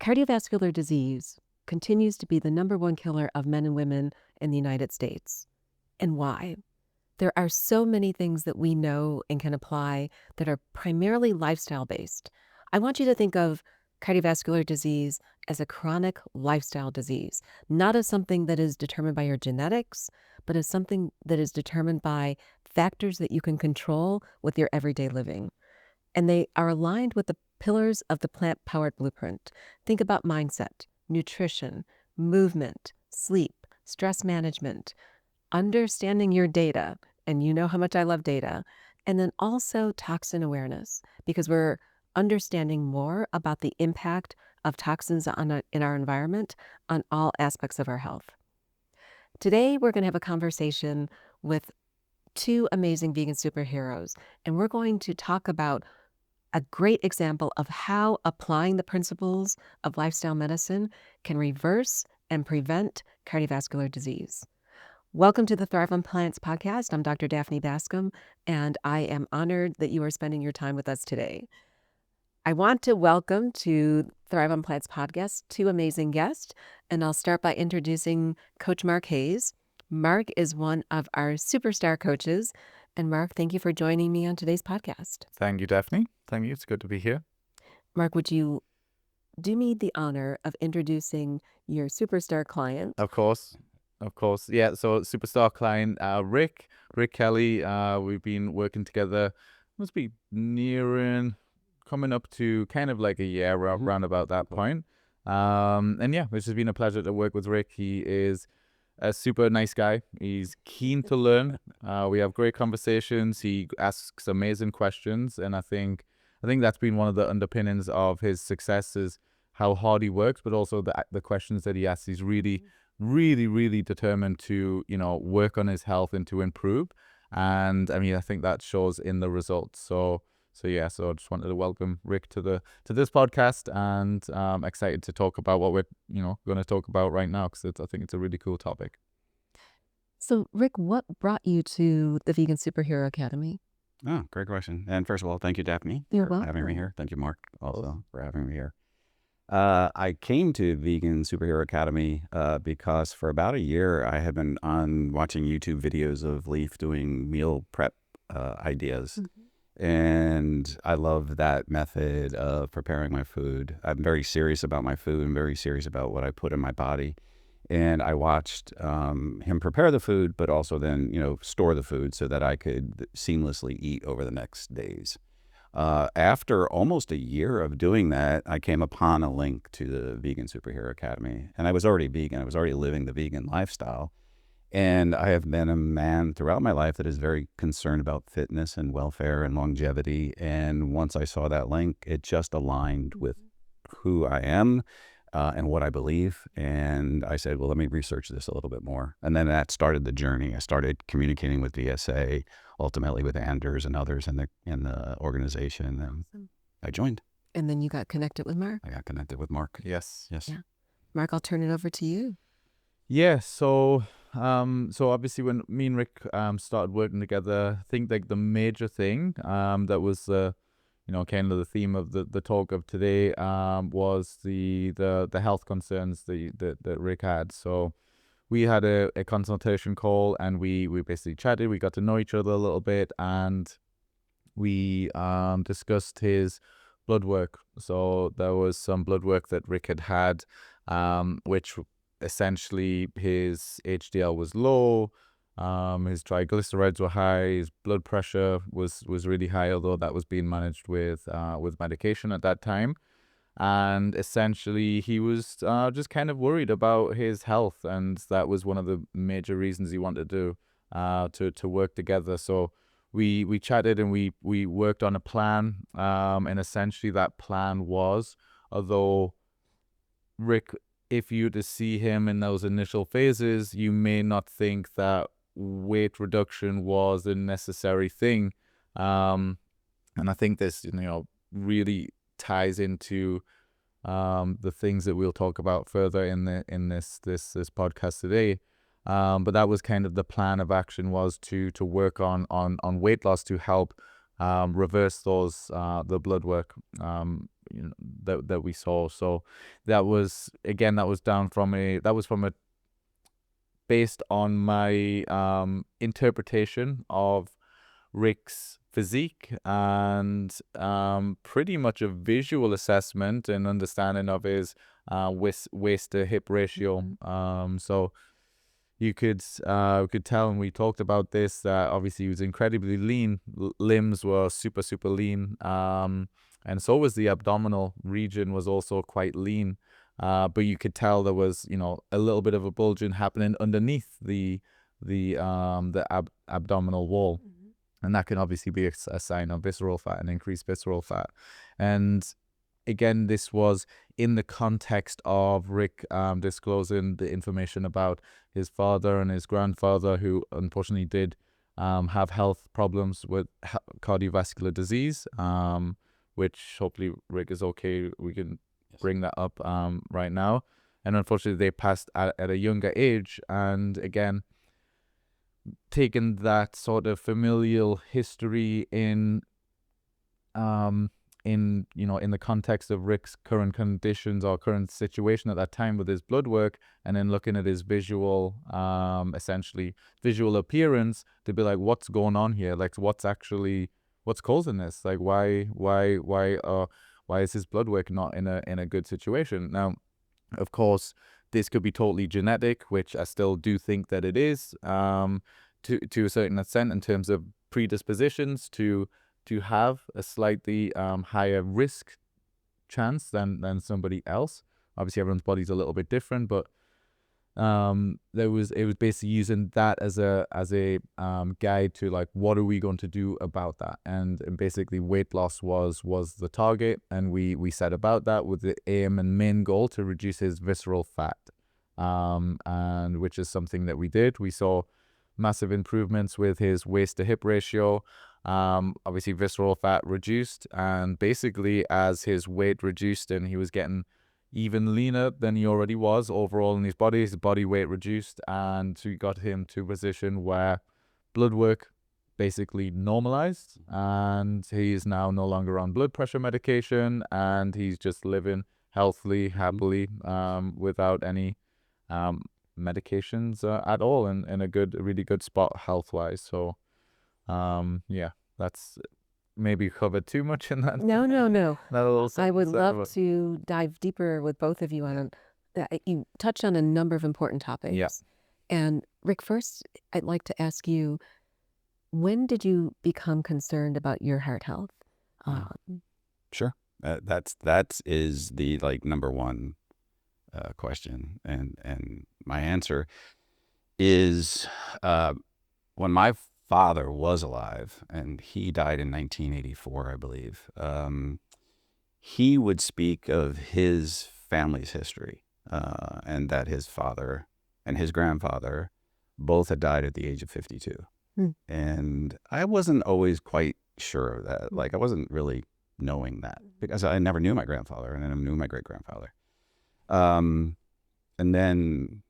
Cardiovascular disease continues to be the number one killer of men and women in the United States. And why? There are so many things that we know and can apply that are primarily lifestyle based. I want you to think of cardiovascular disease as a chronic lifestyle disease, not as something that is determined by your genetics, but as something that is determined by factors that you can control with your everyday living. And they are aligned with the pillars of the plant-powered blueprint. Think about mindset, nutrition, movement, sleep, stress management, understanding your data, and you know how much I love data, and then also toxin awareness, because we're understanding more about the impact of toxins in our environment on all aspects of our health. Today, we're going to have a conversation with two amazing vegan superheroes, and we're going to talk about a great example of how applying the principles of lifestyle medicine can reverse and prevent cardiovascular disease. Welcome to the Thrive on Plants podcast. I'm Dr. Daphne Bascom, and I am honored that you are spending your time with us today. I want to welcome to Thrive on Plants podcast two amazing guests, and I'll start by introducing Coach Marc Hayes. Marc is one of our superstar coaches. And Marc, thank you for joining me on today's podcast. Thank you, Daphne. Thank you. It's good to be here. Marc, would you do me the honor of introducing your superstar client? Of course. Yeah, so superstar client, Rick Kelly. We've been working together, must be coming up to kind of like a year around about that point. And yeah, it's just been a pleasure to work with Rick. He is a super nice guy. He's keen to learn. We have great conversations. He asks amazing questions, and I think that's been one of the underpinnings of his success is how hard he works, but also the questions that he asks. He's really determined to work on his health and to improve. And I mean, I think that shows in the results. So I just wanted to welcome Rick to this podcast, and I'm excited to talk about what we're going to talk about right now, because I think it's a really cool topic. So Rick, what brought you to the Vegan Superhero Academy? Oh, great question. And first of all, thank you, Daphne, You're for having me here. Thank you, Marc, also for having me here. I came to Vegan Superhero Academy because for about a year I had been watching YouTube videos of Leaf doing meal prep ideas. Mm-hmm. And I love that method of preparing my food. I'm very serious about my food and very serious about what I put in my body. And I watched him prepare the food, but also then, store the food so that I could seamlessly eat over the next days. After almost a year of doing that, I came upon a link to the Vegan Superhero Academy. And I was already vegan. I was already living the vegan lifestyle. And I have been a man throughout my life that is very concerned about fitness and welfare and longevity. And once I saw that link, it just aligned with who I am and what I believe. And I said, well, let me research this a little bit more. And then that started the journey. I started communicating with VSA, ultimately with Anders and others in the organization. And I joined. And then you got connected with Marc? I got connected with Marc. Yes. Yeah. Marc, I'll turn it over to you. Yeah, so obviously when me and Rick started working together, I think like the major thing that was kind of the theme of the talk of today was the health concerns that Rick had. So we had a consultation call, and we basically chatted. We got to know each other a little bit, and we discussed his blood work. So there was some blood work that Rick had which essentially his HDL was low, his triglycerides were high, his blood pressure was really high, although that was being managed with medication at that time. And essentially he was just kind of worried about his health, and that was one of the major reasons he wanted to work together. So we chatted, and we worked on a plan, and essentially that plan was, although Rick, if you to see him in those initial phases, you may not think that weight reduction was a necessary thing. And I think this, really ties into the things that we'll talk about further in this podcast today. But that was kind of the plan of action, was to work on weight loss to help reverse those the blood work. that we saw. So that was based on my interpretation of Rick's physique and pretty much a visual assessment and understanding of his waist to hip ratio. So you could tell, and we talked about this, that obviously he was incredibly lean. Limbs were super, super lean. And so was the abdominal region, was also quite lean. But you could tell there was, a little bit of a bulging happening underneath the abdominal wall. And that can obviously be a sign of visceral fat and increased visceral fat. And again, this was in the context of Rick disclosing the information about his father and his grandfather, who unfortunately did have health problems with cardiovascular disease, which hopefully Rick is okay. We can bring that up right now. And unfortunately, they passed at a younger age. And again, taking that sort of familial history in the context of Rick's current conditions or current situation at that time with his blood work, and then looking at his visual appearance, to be like, what's going on here? Like, what's causing this? Like, why is his blood work not in a good situation? Now, of course, this could be totally genetic, which I still do think that it is, to a certain extent, in terms of predispositions to have a slightly higher risk chance than somebody else. Obviously, everyone's body's a little bit different, but it was basically using that as a guide to, like, what are we going to do about that? And basically, weight loss was the target, and we set about that with the aim and main goal to reduce his visceral fat, and which is something that we did. We saw massive improvements with his waist to hip ratio. Obviously visceral fat reduced, and basically as his weight reduced and he was getting even leaner than he already was overall in his body weight reduced, and we got him to a position where blood work basically normalized, and he is now no longer on blood pressure medication, and he's just living healthily, happily, without any medications at all, in a really good spot health wise. So that's maybe covered too much in that. No. That little I would sentence. love to dive deeper with both of you on you touched on a number of important topics. Yeah. And Rick, first, I'd like to ask you, when did you become concerned about your heart health? Sure. That is the number one question, and my answer is when my father was alive, and he died in 1984, I believe. He would speak of his family's history, and that his father and his grandfather both had died at the age of 52. And I wasn't always quite sure of that. Like, I wasn't really knowing that, because I never knew my grandfather, and I never knew my great-grandfather. And then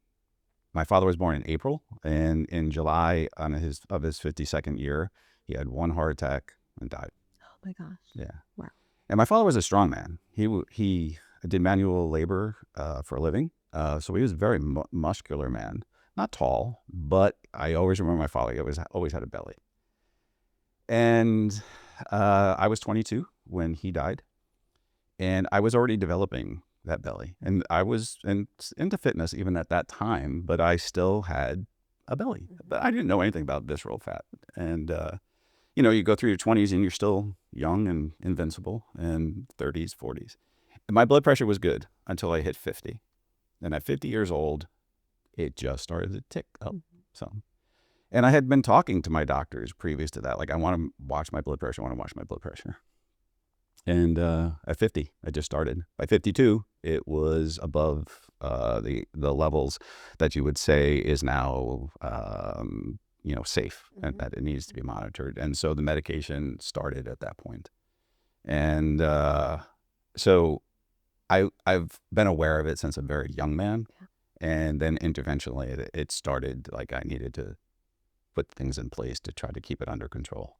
my father was born in April, and in July of his 52nd year, he had one heart attack and died. Oh my gosh. Yeah. Wow. And my father was a strong man. He did manual labor for a living, so he was a very muscular man. Not tall, but I always remember my father. He always had a belly. And I was 22 when he died, and I was already developing that belly, and I was into fitness even at that time, but I still had a belly. But I didn't know anything about visceral fat. And you go through your 20s and you're still young and invincible, and 30s, 40s. And my blood pressure was good until I hit 50. And at 50 years old, it just started to tick up some. And I had been talking to my doctors previous to that, like, I want to watch my blood pressure. And at 50, I just started. By 52, it was above the levels that you would say is now safe, and that it needs to be monitored. And so the medication started at that point. And so I've been aware of it since a very young man. Yeah. And then interventionally, it started, like, I needed to put things in place to try to keep it under control.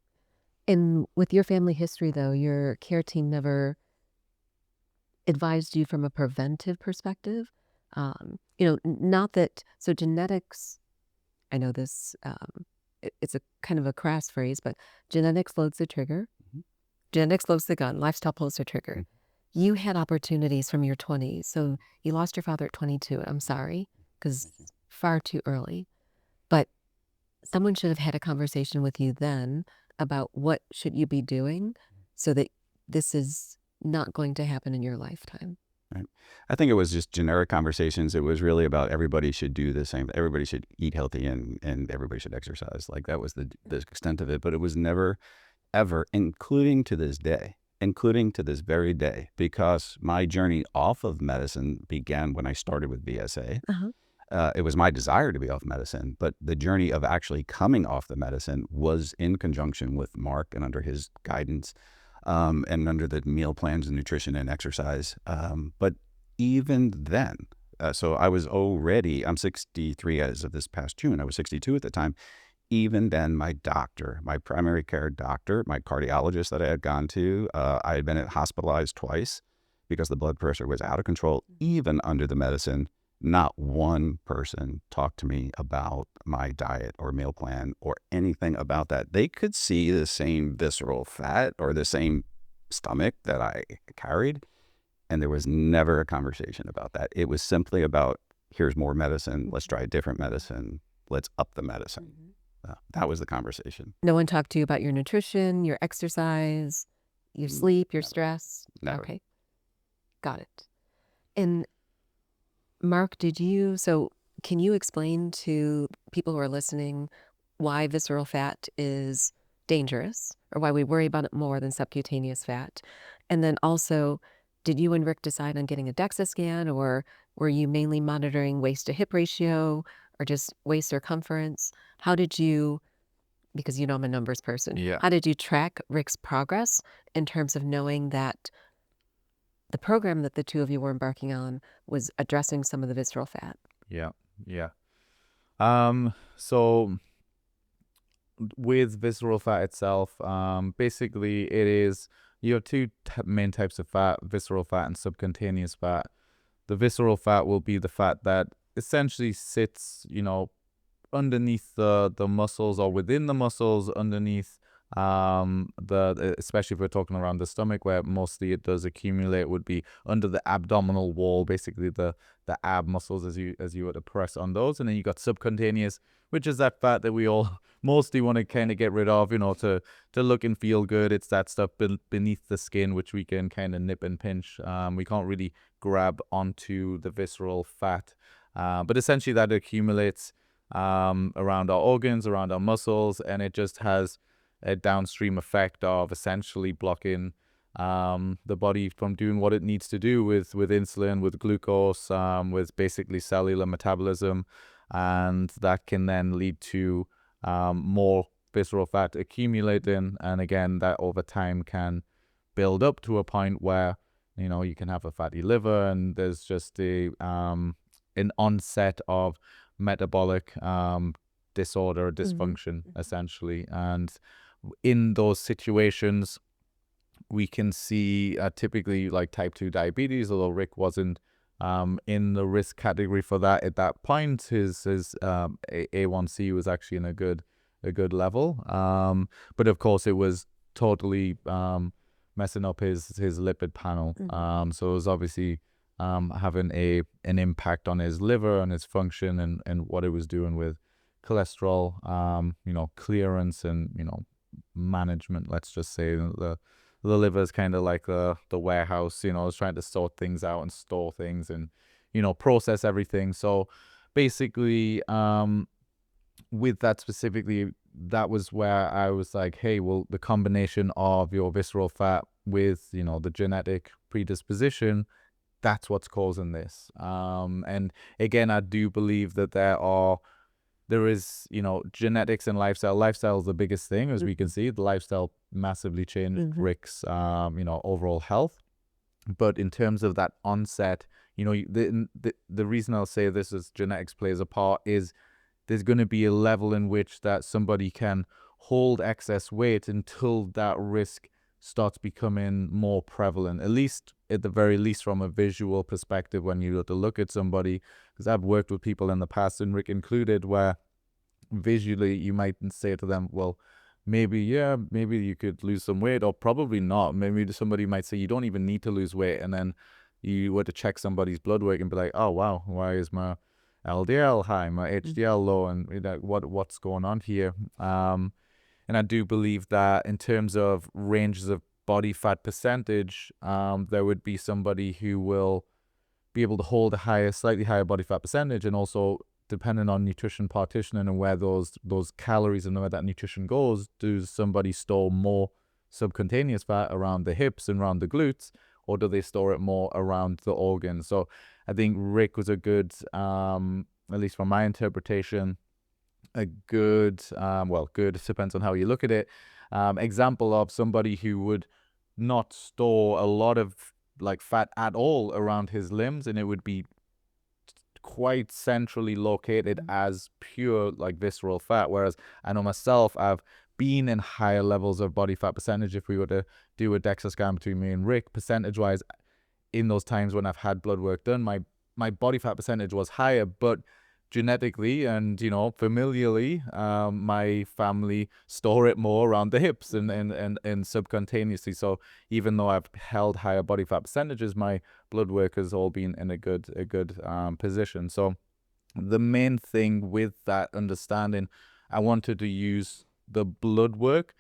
And with your family history, though, your care team never advised you from a preventive perspective. Not that, so genetics, I know this, it's a kind of a crass phrase, but genetics loads the trigger, Mhm. genetics loads the gun, lifestyle pulls the trigger. Mhm. You had opportunities from your 20s. So you lost your father at 22. I'm sorry, because Thank you. far too early. But someone should have had a conversation with you then about what should you be doing so that this is not going to happen in your lifetime. Right. I think it was just generic conversations. It was really about everybody should do the same. Everybody should eat healthy and everybody should exercise. Like that was the extent of it. But it was never, ever, including to this very day, because my journey off of medicine began when I started with VSA. Uh-huh. It was my desire to be off medicine, but the journey of actually coming off the medicine was in conjunction with Marc and under his guidance, and under the meal plans and nutrition and exercise. But even then, so I'm 63 as of this past June. I was 62 at the time. Even then, my doctor, my primary care doctor, my cardiologist that I had gone to, I had been hospitalized twice because the blood pressure was out of control, even under the medicine. Not one person talked to me about my diet or meal plan or anything about that. They could see the same visceral fat or the same stomach that I carried, and there was never a conversation about that. It was simply about, here's more medicine, let's try a different medicine, let's up the medicine. That was the conversation. No one talked to you about your nutrition, your exercise, your sleep, your Never. stress? Never. Okay. Got it. And Marc, so can you explain to people who are listening why visceral fat is dangerous, or why we worry about it more than subcutaneous fat? And then also, did you and Rick decide on getting a DEXA scan, or were you mainly monitoring waist to hip ratio or just waist circumference? How did you, because I'm a numbers person, Yeah. how did you track Rick's progress in terms of knowing that the program that the two of you were embarking on was addressing some of the visceral fat? Yeah. So with visceral fat itself, basically you have two main types of fat: visceral fat and subcutaneous fat. The visceral fat will be the fat that essentially sits, underneath the muscles or within the muscles, underneath especially if we're talking around the stomach, where mostly it does accumulate, would be under the abdominal wall, basically the ab muscles, as you were to press on those. And then you got subcutaneous, which is that fat that we all mostly want to kind of get rid of, to look and feel good. It's that stuff beneath the skin, which we can kind of nip and pinch. We can't really grab onto the visceral fat, but essentially that accumulates around our organs, around our muscles, and it just has a downstream effect of essentially blocking the body from doing what it needs to do with insulin, with glucose, with basically cellular metabolism, and that can then lead to more visceral fat accumulating, and again, that over time can build up to a point where you can have a fatty liver, and there's just an onset of metabolic disorder, dysfunction, essentially. And in those situations, we can see typically like type 2 diabetes, although Rick wasn't in the risk category for that at that point. His A1C was actually in a good level, but of course it was totally messing up his lipid panel. So it was obviously having an impact on his liver and his function, and what it was doing with cholesterol, clearance, and management. Let's just say the liver is kind of like the warehouse. It's trying to sort things out and store things and process everything. So basically, with that specifically, that was where I was like, hey, well, the combination of your visceral fat with the genetic predisposition, that's what's causing this. And again, I do believe that there is, genetics and lifestyle. Lifestyle is the biggest thing, as we can see. The lifestyle massively changed Rick's, overall health. But in terms of that onset, the reason I'll say this is genetics plays a part is there's going to be a level in which that somebody can hold excess weight until that risk starts becoming more prevalent, at the very least from a visual perspective when you have to look at somebody. Because I've worked with people in the past, and Rick included, where visually you might say to them, well, maybe you could lose some weight, or probably not. Maybe somebody might say you don't even need to lose weight, and then you were to check somebody's blood work and be like, oh wow, why is my LDL high, my HDL low, and what's going on here? And I do believe that in terms of ranges of body fat percentage, there would be somebody who will be able to hold a slightly higher body fat percentage, and also depending on nutrition partitioning and where those calories and where that nutrition goes, does somebody store more subcutaneous fat around the hips and around the glutes, or do they store it more around the organs? So I think Rick was a good, at least from my interpretation, a good, good, depends on how you look at it, example of somebody who would not store a lot of like fat at all around his limbs, and it would be quite centrally located as pure like visceral fat. Whereas I know myself, I've been in higher levels of body fat percentage. If we were to do a DEXA scan between me and Rick, percentage wise, in those times when I've had blood work done, my body fat percentage was higher, but genetically and familially, my family store it more around the hips and subcutaneously. So even though I've held higher body fat percentages, my blood work has all been in a good position. So the main thing with that understanding, I wanted to use the blood work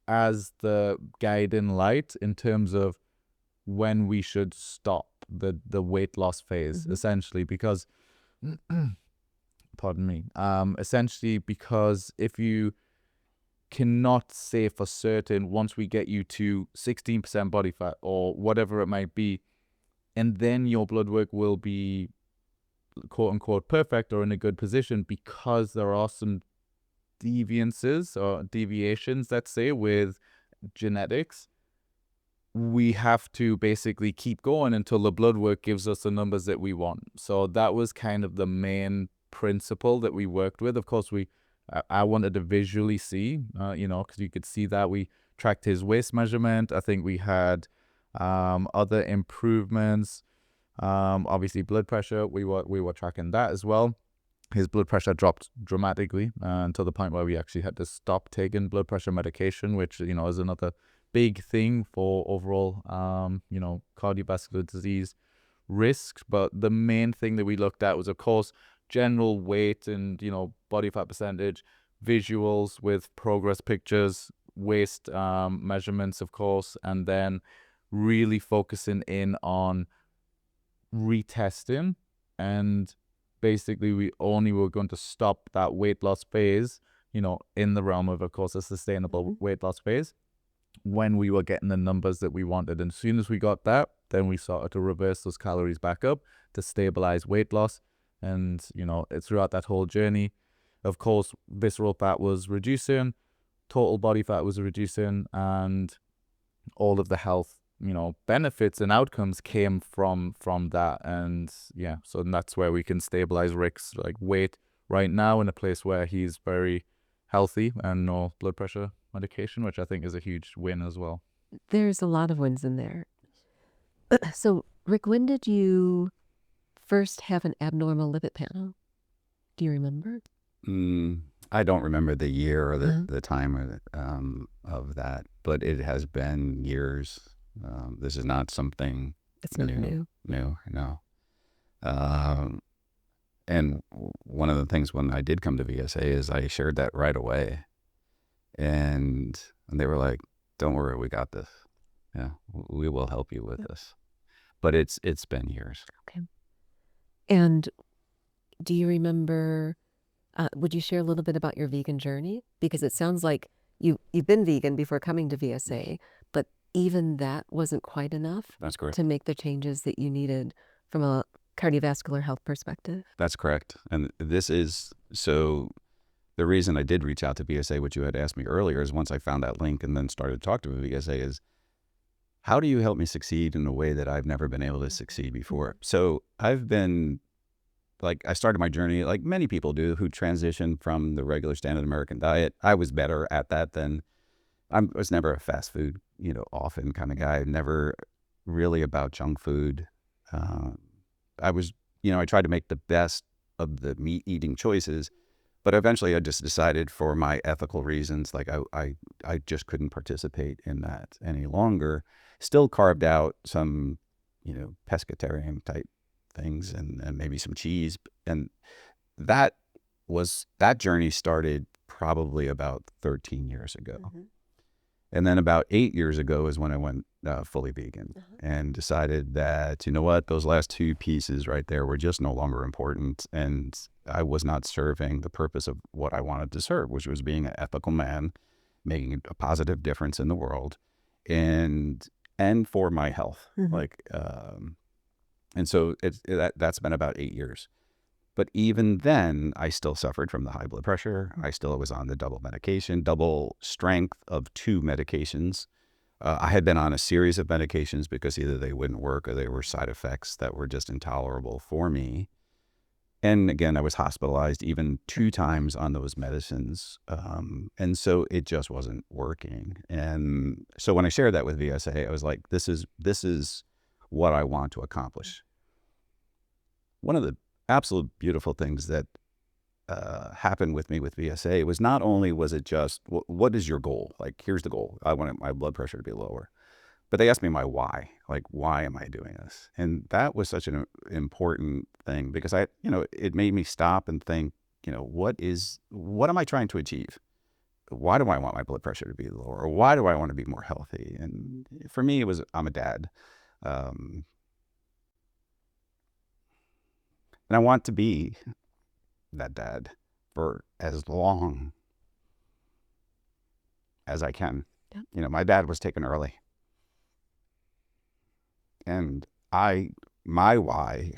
as the guiding light in terms of when we should stop the weight loss phase, essentially, because pardon me, essentially because if you cannot say for certain, once we get you to 16% body fat or whatever it might be, and then your blood work will be quote unquote perfect or in a good position, because there are some deviances or deviations, let's say, with genetics, we have to basically keep going until the blood work gives us the numbers that we want. So that was kind of the main principle that we worked with. Of course, I wanted to visually see, because you could see that we tracked his waist measurement. I think we had other improvements. Obviously, blood pressure, we were tracking that as well. His blood pressure dropped dramatically until the point where we actually had to stop taking blood pressure medication, which is another big thing for overall cardiovascular disease risk. But the main thing that we looked at was, of course, general weight and body fat percentage, visuals with progress pictures, waist measurements, of course, and then really focusing in on retesting. And basically we only were going to stop that weight loss phase, in the realm of course, a sustainable weight loss phase, when we were getting the numbers that we wanted. And as soon as we got that, then we started to reverse those calories back up to stabilize weight loss. And throughout that whole journey, of course, visceral fat was reducing, total body fat was reducing, and all of the health benefits and outcomes came from that. And so that's where we can stabilize Rick's weight right now in a place where he's very healthy and no blood pressure medication, which I think is a huge win as well. There's a lot of wins in there. So Rick, when did you first have an abnormal lipid panel? Do you remember? I don't remember the year or the time of that, but it has been years. This is not something It's not new. No. And one of the things when I did come to VSA is I shared that right away, and they were like, "Don't worry, we got this. Yeah, we will help you with this." But it's been years. Okay. And do you remember? Would you share a little bit about your vegan journey? Because it sounds like you've been vegan before coming to VSA, but even that wasn't quite enough. That's correct. To make the changes that you needed from a cardiovascular health perspective. That's correct. And this is, so the reason I did reach out to VSA, which you had asked me earlier, is once I found that link and then started to talk to VSA, is how do you help me succeed in a way that I've never been able to succeed before? So I've been, I started my journey like many people do who transition from the regular standard American diet. I was better at that than I was never a fast food, often kind of guy. Never really about junk food. Uh, I was, I tried to make the best of the meat eating choices, but eventually I just decided for my ethical reasons, like I just couldn't participate in that any longer. Still carved out some, pescatarian type things and maybe some cheese. And that that journey started probably about 13 years ago. Mm-hmm. And then about 8 years ago is when I went fully vegan and decided that, you know what, those last two pieces right there were just no longer important. And I was not serving the purpose of what I wanted to serve, which was being an ethical man, making a positive difference in the world and for my health. Mm-hmm. And so that's been about 8 years. But even then, I still suffered from the high blood pressure. I still was on the double medication, double strength of two medications. I had been on a series of medications because either they wouldn't work or they were side effects that were just intolerable for me. And again, I was hospitalized even 2 times on those medicines. And so it just wasn't working. And so when I shared that with VSA, I was like, this is what I want to accomplish. One of the absolute beautiful things that happened with me with VSA was not only was it just, what is your goal? Like, here's the goal. I want my blood pressure to be lower. But they asked me my why, like, why am I doing this? And that was such an important thing because it made me stop and think, what am I trying to achieve? Why do I want my blood pressure to be lower? Or why do I want to be more healthy? And for me, it was, I'm a dad. And I want to be that dad for as long as I can. Yeah. My dad was taken early. And my why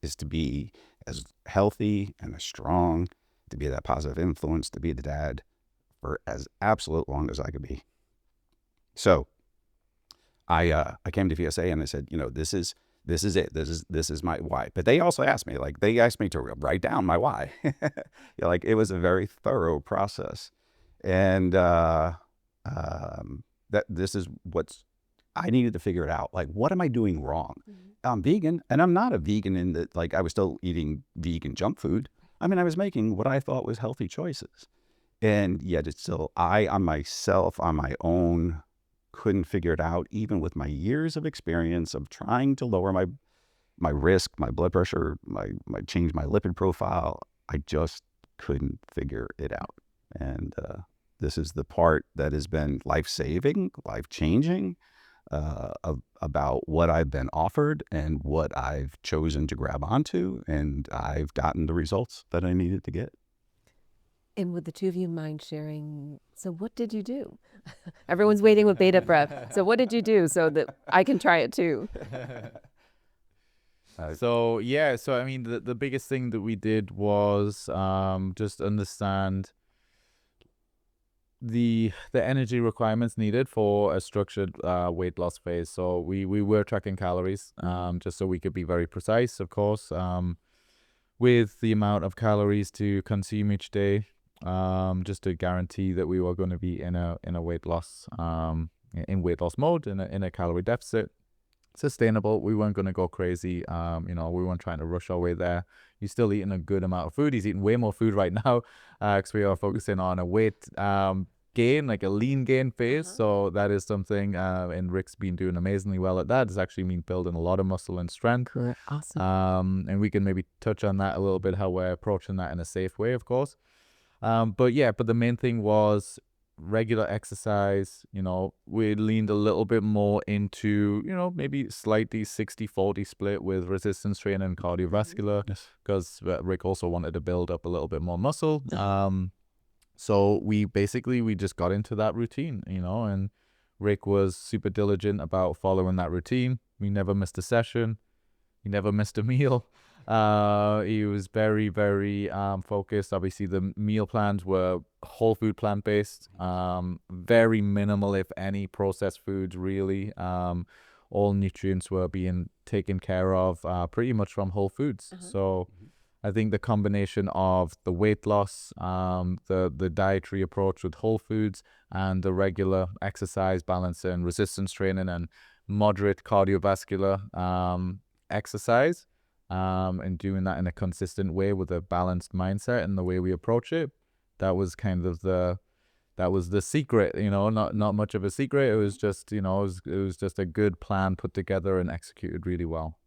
is to be as healthy and as strong, to be that positive influence, to be the dad for as absolute long as I could be. So I came to VSA and I said, this is it. This is my why. But they also asked me, to write down my why. It was a very thorough process. And that this is what's, I needed to figure it out. Like, what am I doing wrong? Mm-hmm. I'm vegan, and I'm not a vegan in that, I was still eating vegan junk food. I mean, I was making what I thought was healthy choices. And yet it's still, on myself, on my own, couldn't figure it out, even with my years of experience of trying to lower my risk, my blood pressure, my change my lipid profile. I just couldn't figure it out. And this is the part that has been life-saving, life-changing, about what I've been offered and what I've chosen to grab onto, and I've gotten the results that I needed to get. And would the two of you mind sharing, so what did you do? Everyone's waiting with bated breath. So what did you do so that I can try it too? So I mean, the biggest thing that we did was just understand the energy requirements needed for a structured weight loss phase. So we were tracking calories, just so we could be very precise, of course, with the amount of calories to consume each day, just to guarantee that we were going to be in a weight loss mode, in a calorie deficit, sustainable. We weren't going to go crazy. We weren't trying to rush our way there. He's still eating a good amount of food. He's eating way more food right now, because we are focusing on a weight gain, like a lean gain phase. So that is something, and Rick's been doing amazingly well at that. It's actually been building a lot of muscle and strength. Cool. Awesome. And we can maybe touch on that a little bit, how we're approaching that in a safe way, of course. But the main thing was regular exercise. We leaned a little bit more into, maybe slightly 60-40 split with resistance training and cardiovascular, because Rick also wanted to build up a little bit more muscle. So we just got into that routine, and Rick was super diligent about following that routine. We never missed a session. He never missed a meal. He was very, very focused. Obviously, the meal plans were whole food, plant-based, very minimal, if any, processed foods, really. All nutrients were being taken care of pretty much from whole foods. So I think the combination of the weight loss, the dietary approach with whole foods, and the regular exercise balance and resistance training and moderate cardiovascular exercise, and doing that in a consistent way with a balanced mindset and the way we approach it, that was kind of the secret, not much of a secret. It was just, it was just a good plan put together and executed really well.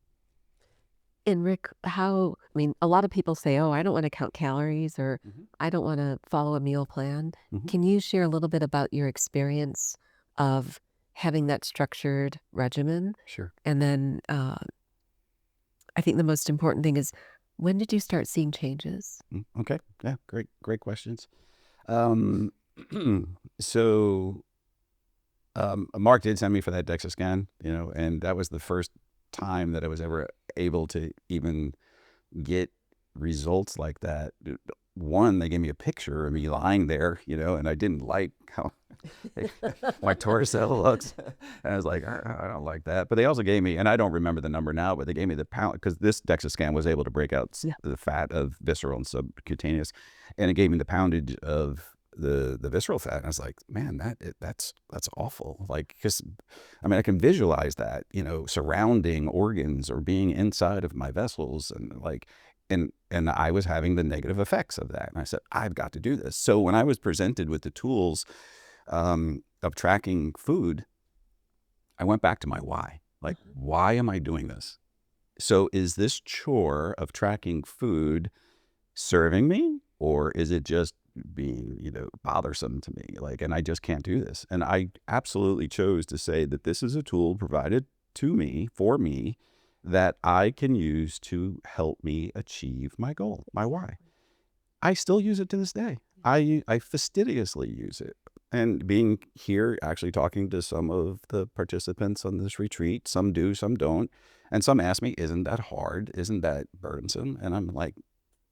And Rick, a lot of people say, oh, I don't want to count calories or Mhm. I don't want to follow a meal plan. Mhm. Can you share a little bit about your experience of having that structured regimen? Sure. And then I think the most important thing is, when did you start seeing changes? Okay. Yeah. Great questions. Um, so Marc did send me for that DEXA scan, and that was the first time that I was ever able to even get results like that. One, they gave me a picture of me lying there, and I didn't like how my torso looks. And I was like, I don't like that. But they also gave me, and I don't remember the number now, but they gave me the pound, because this DEXA scan was able to break out Yeah. the fat of visceral and subcutaneous, and it gave me the poundage of the visceral fat. And I was like, man, that's awful. Like, because I can visualize that, surrounding organs or being inside of my vessels, and like, and I was having the negative effects of that. And I said, I've got to do this. So when I was presented with the tools of tracking food, I went back to my why. Like, why am I doing this? So is this chore of tracking food serving me, or is it just being, bothersome to me? Like, and I just can't do this. And I absolutely chose to say that this is a tool provided to me, for me, that I can use to help me achieve my goal, my why. I still use it to this day. I fastidiously use it. And being here, actually talking to some of the participants on this retreat, some do, some don't. And some ask me, isn't that hard? Isn't that burdensome? And I'm like,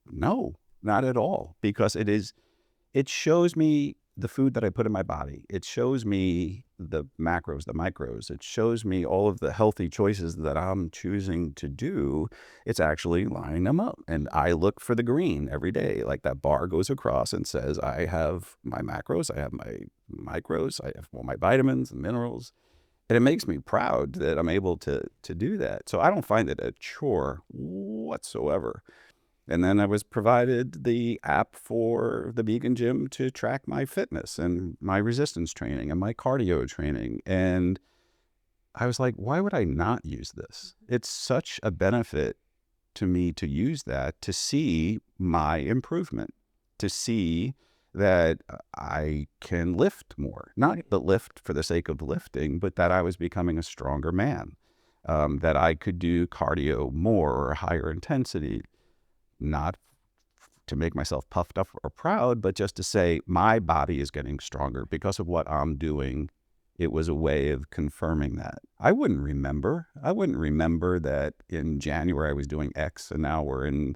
no, not at all. Because it shows me the food that I put in my body. It shows me the macros, the micros. It shows me all of the healthy choices that I'm choosing to do. It's actually lining them up. And I look for the green every day. Like, that bar goes across and says, I have my macros, I have my micros, I have all my vitamins and minerals. And it makes me proud that I'm able to do that. So I don't find it a chore whatsoever. And then I was provided the app for the vegan gym to track my fitness and my resistance training and my cardio training. And I was like, why would I not use this? It's such a benefit to me to use that, to see my improvement, to see that I can lift more, not the lift for the sake of lifting, but that I was becoming a stronger man, that I could do cardio more or higher intensity, not to make myself puffed up or proud, but just to say my body is getting stronger because of what I'm doing. It was a way of confirming that. I wouldn't remember that in January I was doing X, and now we're in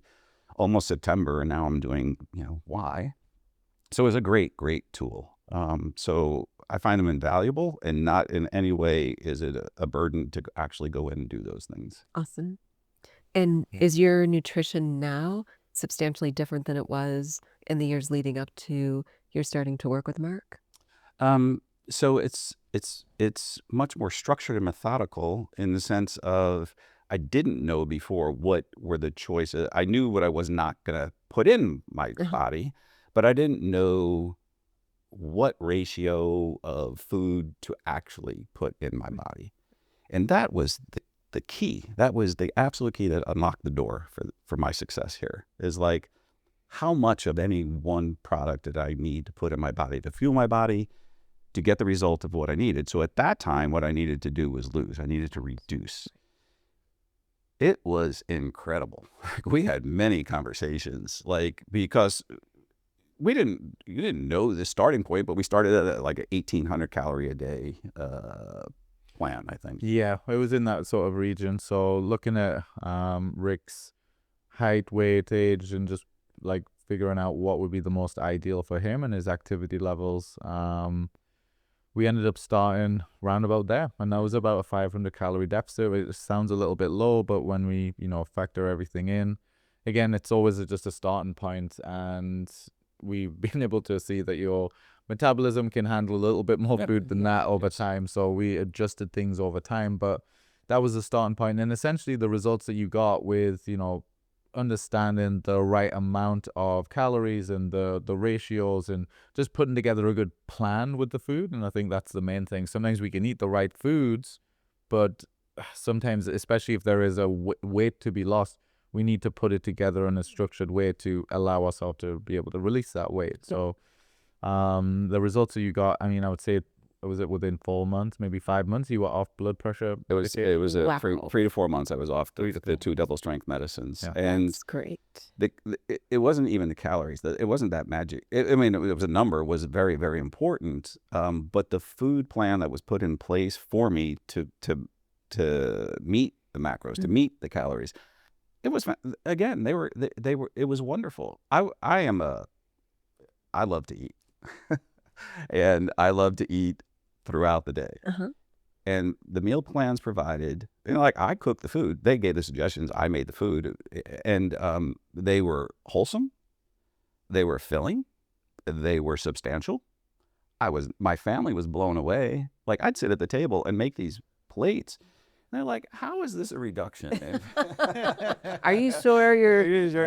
almost September, and now I'm doing, Y. So it was a great tool. So I find them invaluable, and not in any way is it a burden to actually go in and do those things. Awesome. And is your nutrition now substantially different than it was in the years leading up to your starting to work with Marc? So it's much more structured and methodical, in the sense of, I didn't know before what were the choices. I knew what I was not going to put in my body, but I didn't know what ratio of food to actually put in my body. And that was the key. That was the absolute key that unlocked the door for my success here, is like, how much of any one product did I need to put in my body to fuel my body to get the result of what I needed. So at that time, what I needed to do was lose. I needed to reduce. It was incredible. We had many conversations, like, because you didn't know the starting point, but we started at like an 1,800 calorie a day plan, I think. Yeah, it was in that sort of region. So looking at Rick's height, weight, age, and just like figuring out what would be the most ideal for him and his activity levels, we ended up starting round about there, and that was about a 500 calorie deficit. It sounds a little bit low, but when we, factor everything in, again, it's always just a starting point, and we've been able to see that your metabolism can handle a little bit more food than that over time. So we adjusted things over time, but that was the starting point. And essentially the results that you got with, understanding the right amount of calories and the ratios and just putting together a good plan with the food. And I think that's the main thing. Sometimes we can eat the right foods, but sometimes, especially if there is a weight to be lost, we need to put it together in a structured way to allow ourselves to be able to release that weight. So the results that you got, I mean, I would say, was it within 4 months, maybe 5 months, you were off blood pressure? It was Wow. 3 to 4 months I was off the 2 double strength medicines. Yeah. And That's great. it wasn't even the calories. It wasn't that magic. I mean, it was a number. It was very, very important. But the food plan that was put in place for me to meet the macros, to meet the calories, it was, again, they were, it was wonderful. I love to eat. And I love to eat throughout the day. And the meal plans provided, like, I cooked the food. They gave the suggestions. I made the food. And they were wholesome. They were filling. They were substantial. My family was blown away. Like, I'd sit at the table and make these plates. And they're like, how is this a reduction? Are you sure you're...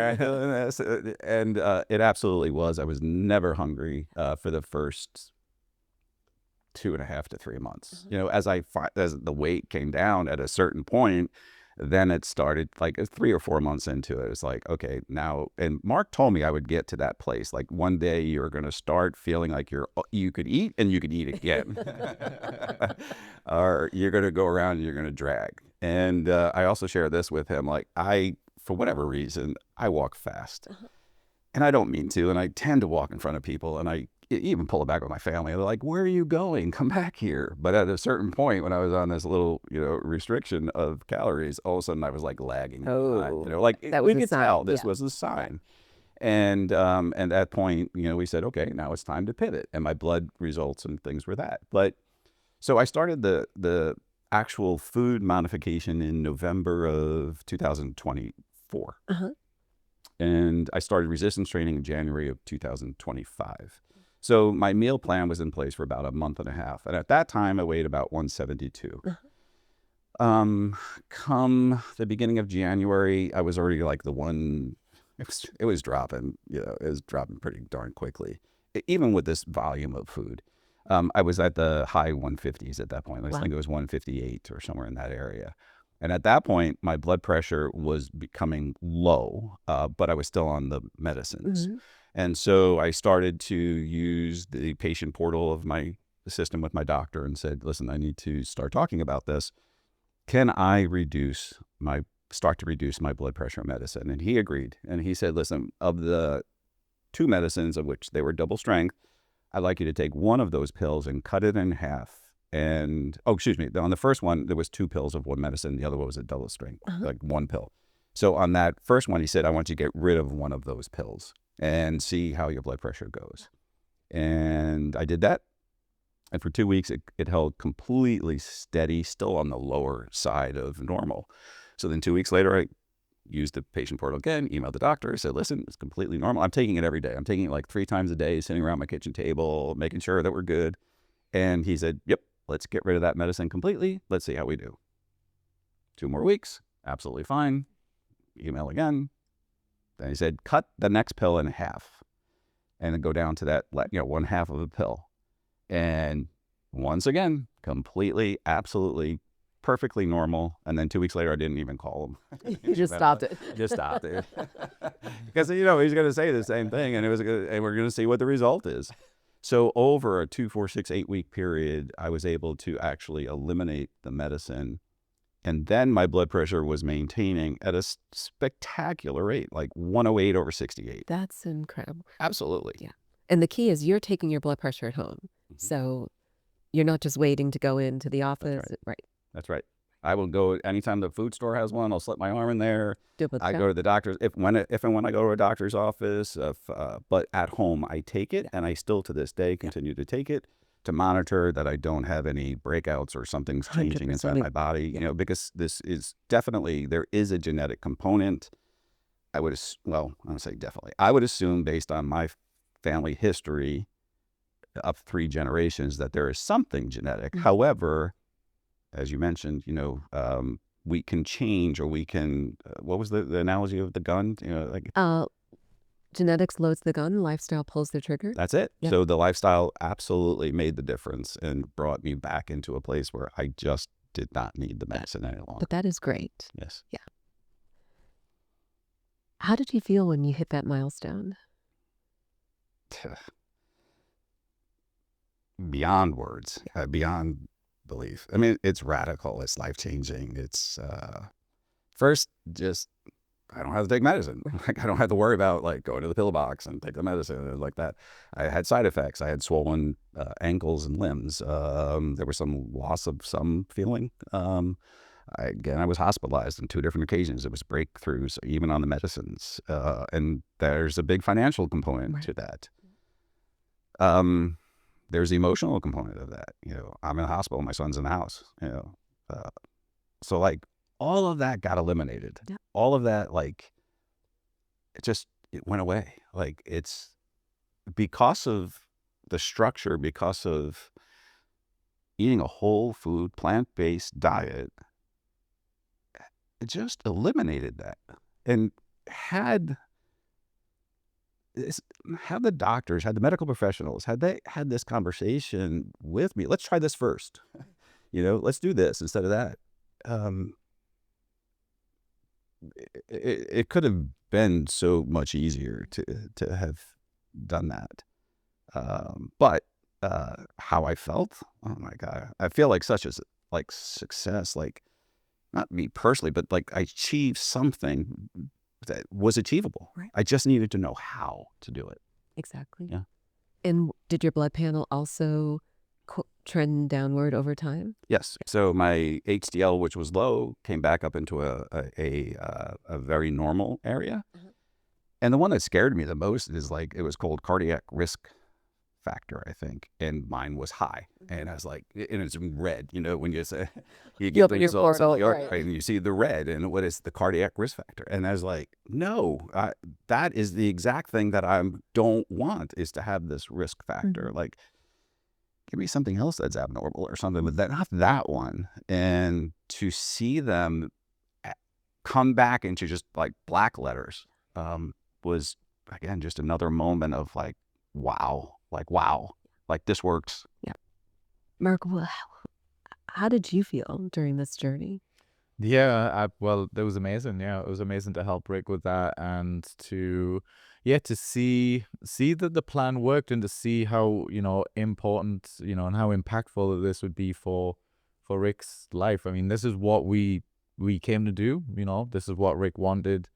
And it absolutely was. I was never hungry for the first 2.5 to 3 months. As the weight came down at a certain point, then it started, like 3 or 4 months into it. It's like, okay, now, and Marc told me I would get to that place. Like, one day you're going to start feeling like you could eat and you could eat again. Or you're going to go around and you're going to drag. And I also share this with him. Like, for whatever reason, I walk fast. And I don't mean to. And I tend to walk in front of people. And I even pull it back with my family. They're like, where are you going? Come back here. But at a certain point, when I was on this little, restriction of calories, all of a sudden I was like lagging behind. That was we a could sign. tell this was a sign. And at that point, we said, okay, now it's time to pivot. And my blood results and things were that. But so I started the actual food modification in November of 2024. And I started resistance training in January of 2025. So my meal plan was in place for about a month and a half. And at that time, I weighed about 172. Come the beginning of January, I was already like it was dropping, it was dropping pretty darn quickly, even with this volume of food. I was at the high 150s at that point. I think it was 158 or somewhere in that area. And at that point, my blood pressure was becoming low, but I was still on the medicines. And so I started to use the patient portal of my system with my doctor and said, listen, I need to start talking about this. Can I start to reduce my blood pressure medicine? And he agreed. And he said, listen, of the 2 medicines, of which they were double strength, I'd like you to take one of those pills and cut it in half. And, on the first one, there was 2 pills of one medicine. The other one was a double strength, like 1 pill. So on that first one, he said, I want you to get rid of one of those pills and see how your blood pressure goes. And I did that. And for 2 weeks, it held completely steady, still on the lower side of normal. So then 2 weeks later, I used the patient portal again, emailed the doctor, said, listen, it's completely normal. I'm taking it every day. I'm taking it like 3 times a day, sitting around my kitchen table, making sure that we're good. And he said, yep, let's get rid of that medicine completely. Let's see how we do. 2 more weeks, absolutely fine. Email again. Then he said, cut the next pill in half and then go down to that, 1/2 of a pill. And once again, completely, absolutely, perfectly normal. And then 2 weeks later, I didn't even call him. You just stopped it. Just stopped it. Because, he's going to say the same thing, and we're going to see what the result is. So over a 2, 4, 6, 8 week period, I was able to actually eliminate the medicine. And then my blood pressure was maintaining at a spectacular rate, like 108 over 68. That's incredible. Absolutely. Yeah. And the key is you're taking your blood pressure at home. So you're not just waiting to go into the office. Right. That's right. I will go anytime the food store has one. I'll slip my arm in there. I check. go to the doctor's if and when I go to a doctor's office. But at home, I take it, and I still to this day continue to take it to monitor that I don't have any breakouts or something's changing 100%. inside my body. Because this is definitely, there is a genetic component. I would, well, I would say definitely. I would assume based on my family history of 3 generations that there is something genetic. However, as you mentioned, we can change, or we can, what was the analogy of the gun? Like, Genetics loads the gun, lifestyle pulls the trigger. that's it. Yep. So the lifestyle absolutely made the difference and brought me back into a place where I just did not need the medicine any longer. But that is great. Yes. Yeah. How did you feel when you hit that milestone? Beyond words, beyond belief. I mean, it's radical. It's life-changing. It's first, just I don't have to take medicine. Like, I don't have to worry about like going to the pill box and take the medicine like that. I had side effects. I had swollen ankles and limbs. There was some loss of some feeling. I was hospitalized on 2 different occasions. It was breakthroughs, even on the medicines. And there's a big financial component to that. There's the emotional component of that. I'm in the hospital. My son's in the house. So like all of that got eliminated. Yeah. All of that, like, it went away. Like, it's because of the structure, because of eating a whole food, plant-based diet, it just eliminated that. And had the doctors, had the medical professionals, had they had this conversation with me, let's try this first. Let's do this instead of that. It could have been so much easier to have done that. But how I felt, oh my God, I feel like such a success, like not me personally, but like I achieved something that was achievable. Right. I just needed to know how to do it. Exactly. Yeah. And did your blood panel also trend downward over time? Yes. So my HDL, which was low, came back up into a very normal area. And the one that scared me the most is like, it was called cardiac risk factor, I think, and mine was high. And I was like, and it's in red, when you say you get the results right, and you see the red, and what is the cardiac risk factor? And I was like, no, that is the exact thing that I don't want, is to have this risk factor. Like, give me something else that's abnormal or something, but not that one. And to see them come back into just like black letters was, again, just another moment of like, wow, like this works. Yeah. Marc, how did you feel during this journey? Yeah, well, that was amazing. Yeah, it was amazing to help Rick with that, and to see that the plan worked, and to see how important and how impactful this would be for Rick's life. I mean, this is what we came to do. This is what Rick wanted.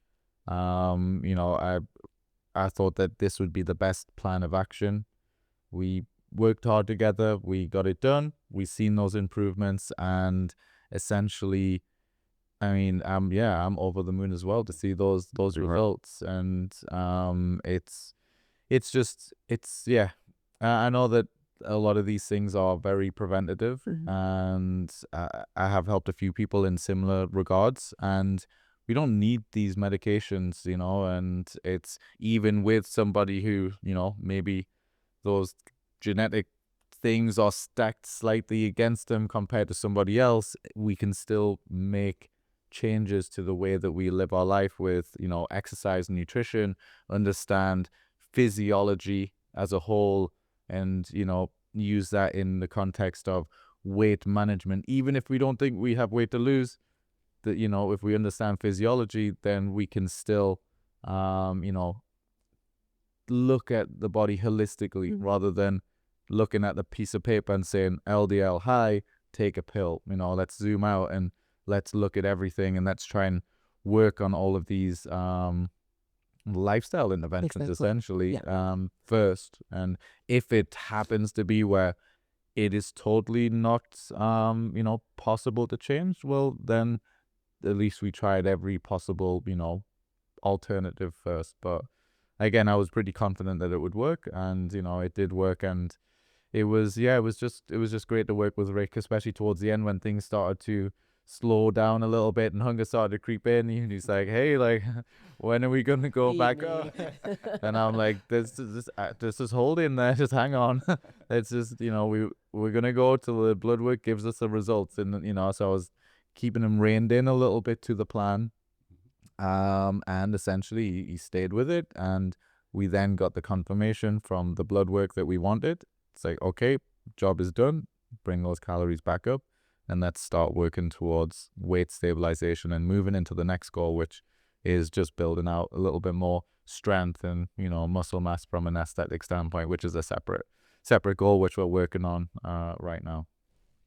I thought that this would be the best plan of action. We worked hard together. We got it done. We seen those improvements, and essentially, I mean, I'm over the moon as well to see those results. And it's I know that a lot of these things are very preventative, and I have helped a few people in similar regards, and we don't need these medications, and it's even with somebody who, maybe those genetic things are stacked slightly against them compared to somebody else, we can still make changes to the way that we live our life with, exercise and nutrition, understand physiology as a whole, and, use that in the context of weight management. Even if we don't think we have weight to lose, that, if we understand physiology, then we can still, look at the body holistically, rather than looking at the piece of paper and saying LDL high, take a pill. Let's zoom out and let's look at everything, and let's try and work on all of these lifestyle interventions essentially first. And if it happens to be where it is totally not possible to change, well, then at least we tried every possible alternative first. But again, I was pretty confident that it would work, and it did work. And it was just great to work with Rick, especially towards the end when things started to slow down a little bit and hunger started to creep in, and he's like, hey, like, when are we gonna go Feed back me. up? And I'm like, there's this hold in there, just hang on. It's just, we're gonna go till the blood work gives us the results. And so I was keeping him reined in a little bit to the plan. And essentially he stayed with it, and we then got the confirmation from the blood work that we wanted. It's like, okay, job is done, bring those calories back up, and let's start working towards weight stabilization and moving into the next goal, which is just building out a little bit more strength and muscle mass from an aesthetic standpoint, which is a separate goal which we're working on right now.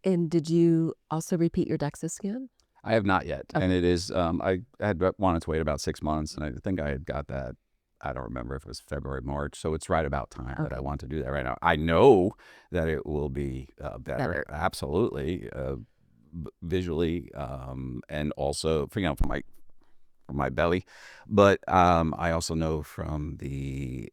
And did you also repeat your DEXA scan? I have not yet. Okay. And it is, I had wanted to wait about 6 months, and I think I had got that, I don't remember if it was February, March. So it's right about time that I want to do that right now. I know that it will be better. Absolutely. Visually, and also for my belly, but I also know from the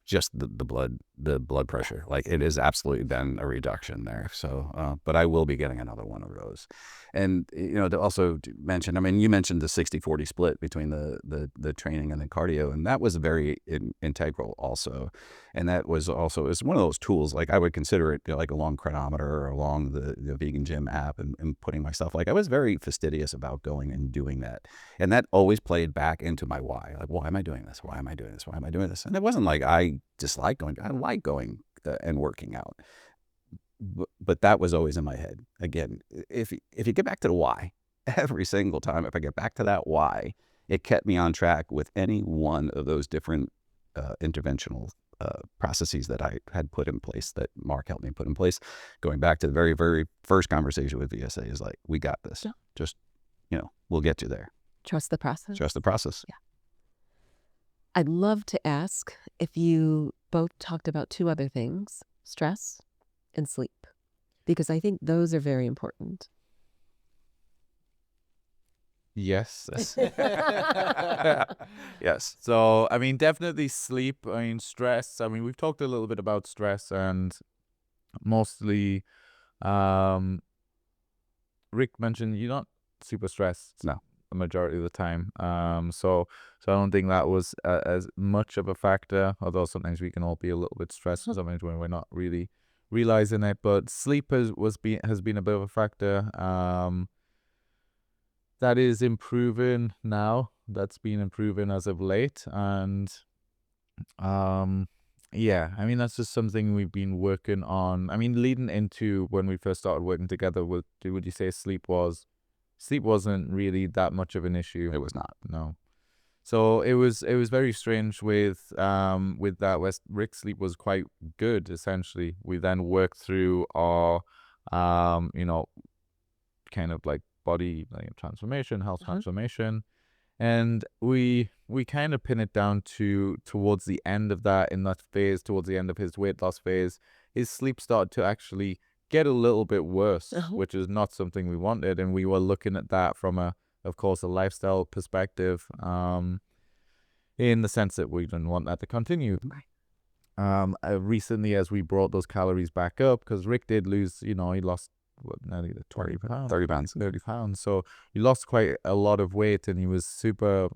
just the blood pressure, like it has absolutely been a reduction there. So but I will be getting another one of those. And to also mention, I mean, you mentioned the 60-40 split between the training and the cardio, and that was very integral also. And that was also, it's one of those tools, like I would consider it like along Chronometer or along the Vegan Gym app, and putting myself, like I was very fastidious about going and doing that. And that always played back into my why. Like, why am I doing this? Why am I doing this? Why am I doing this? And it wasn't like I dislike going. I like going and working out. But that was always in my head. Again, if you get back to the why, every single time, if I get back to that why, it kept me on track with any one of those different interventional processes that I had put in place, that Marc helped me put in place. Going back to the very, very first conversation with VSA is like, we got this. Yeah. Just, we'll get you there. Trust the process. Trust the process. Yeah. I'd love to ask if you both talked about two other things, stress and sleep, because I think those are very important. Yes. Yes. So, I mean, definitely sleep. I mean, stress. I mean, we've talked a little bit about stress, and mostly, Rick mentioned you're not super stressed. No. The majority of the time. So I don't think that was as much of a factor, although sometimes we can all be a little bit stressed sometimes when we're not really realizing it. But sleep has been a bit of a factor. That is improving now. That's been improving as of late. And yeah, I mean, that's just something we've been working on. I mean, leading into when we first started working together, would you say sleep wasn't really that much of an issue? It was not. No. So it was very strange with that. Rick's sleep was quite good, essentially. We then worked through our kind of like body transformation, health transformation, and we kind of pin it down towards the end of that, in that phase, towards the end of his weight loss phase, his sleep started to actually get a little bit worse, which is not something we wanted. And we were looking at that from of course, a lifestyle perspective, in the sense that we didn't want that to continue. Right. Recently, as we brought those calories back up, because Rick did lose, he lost nearly 30 pounds. 30 pounds. 30 pounds. So he lost quite a lot of weight, and he was super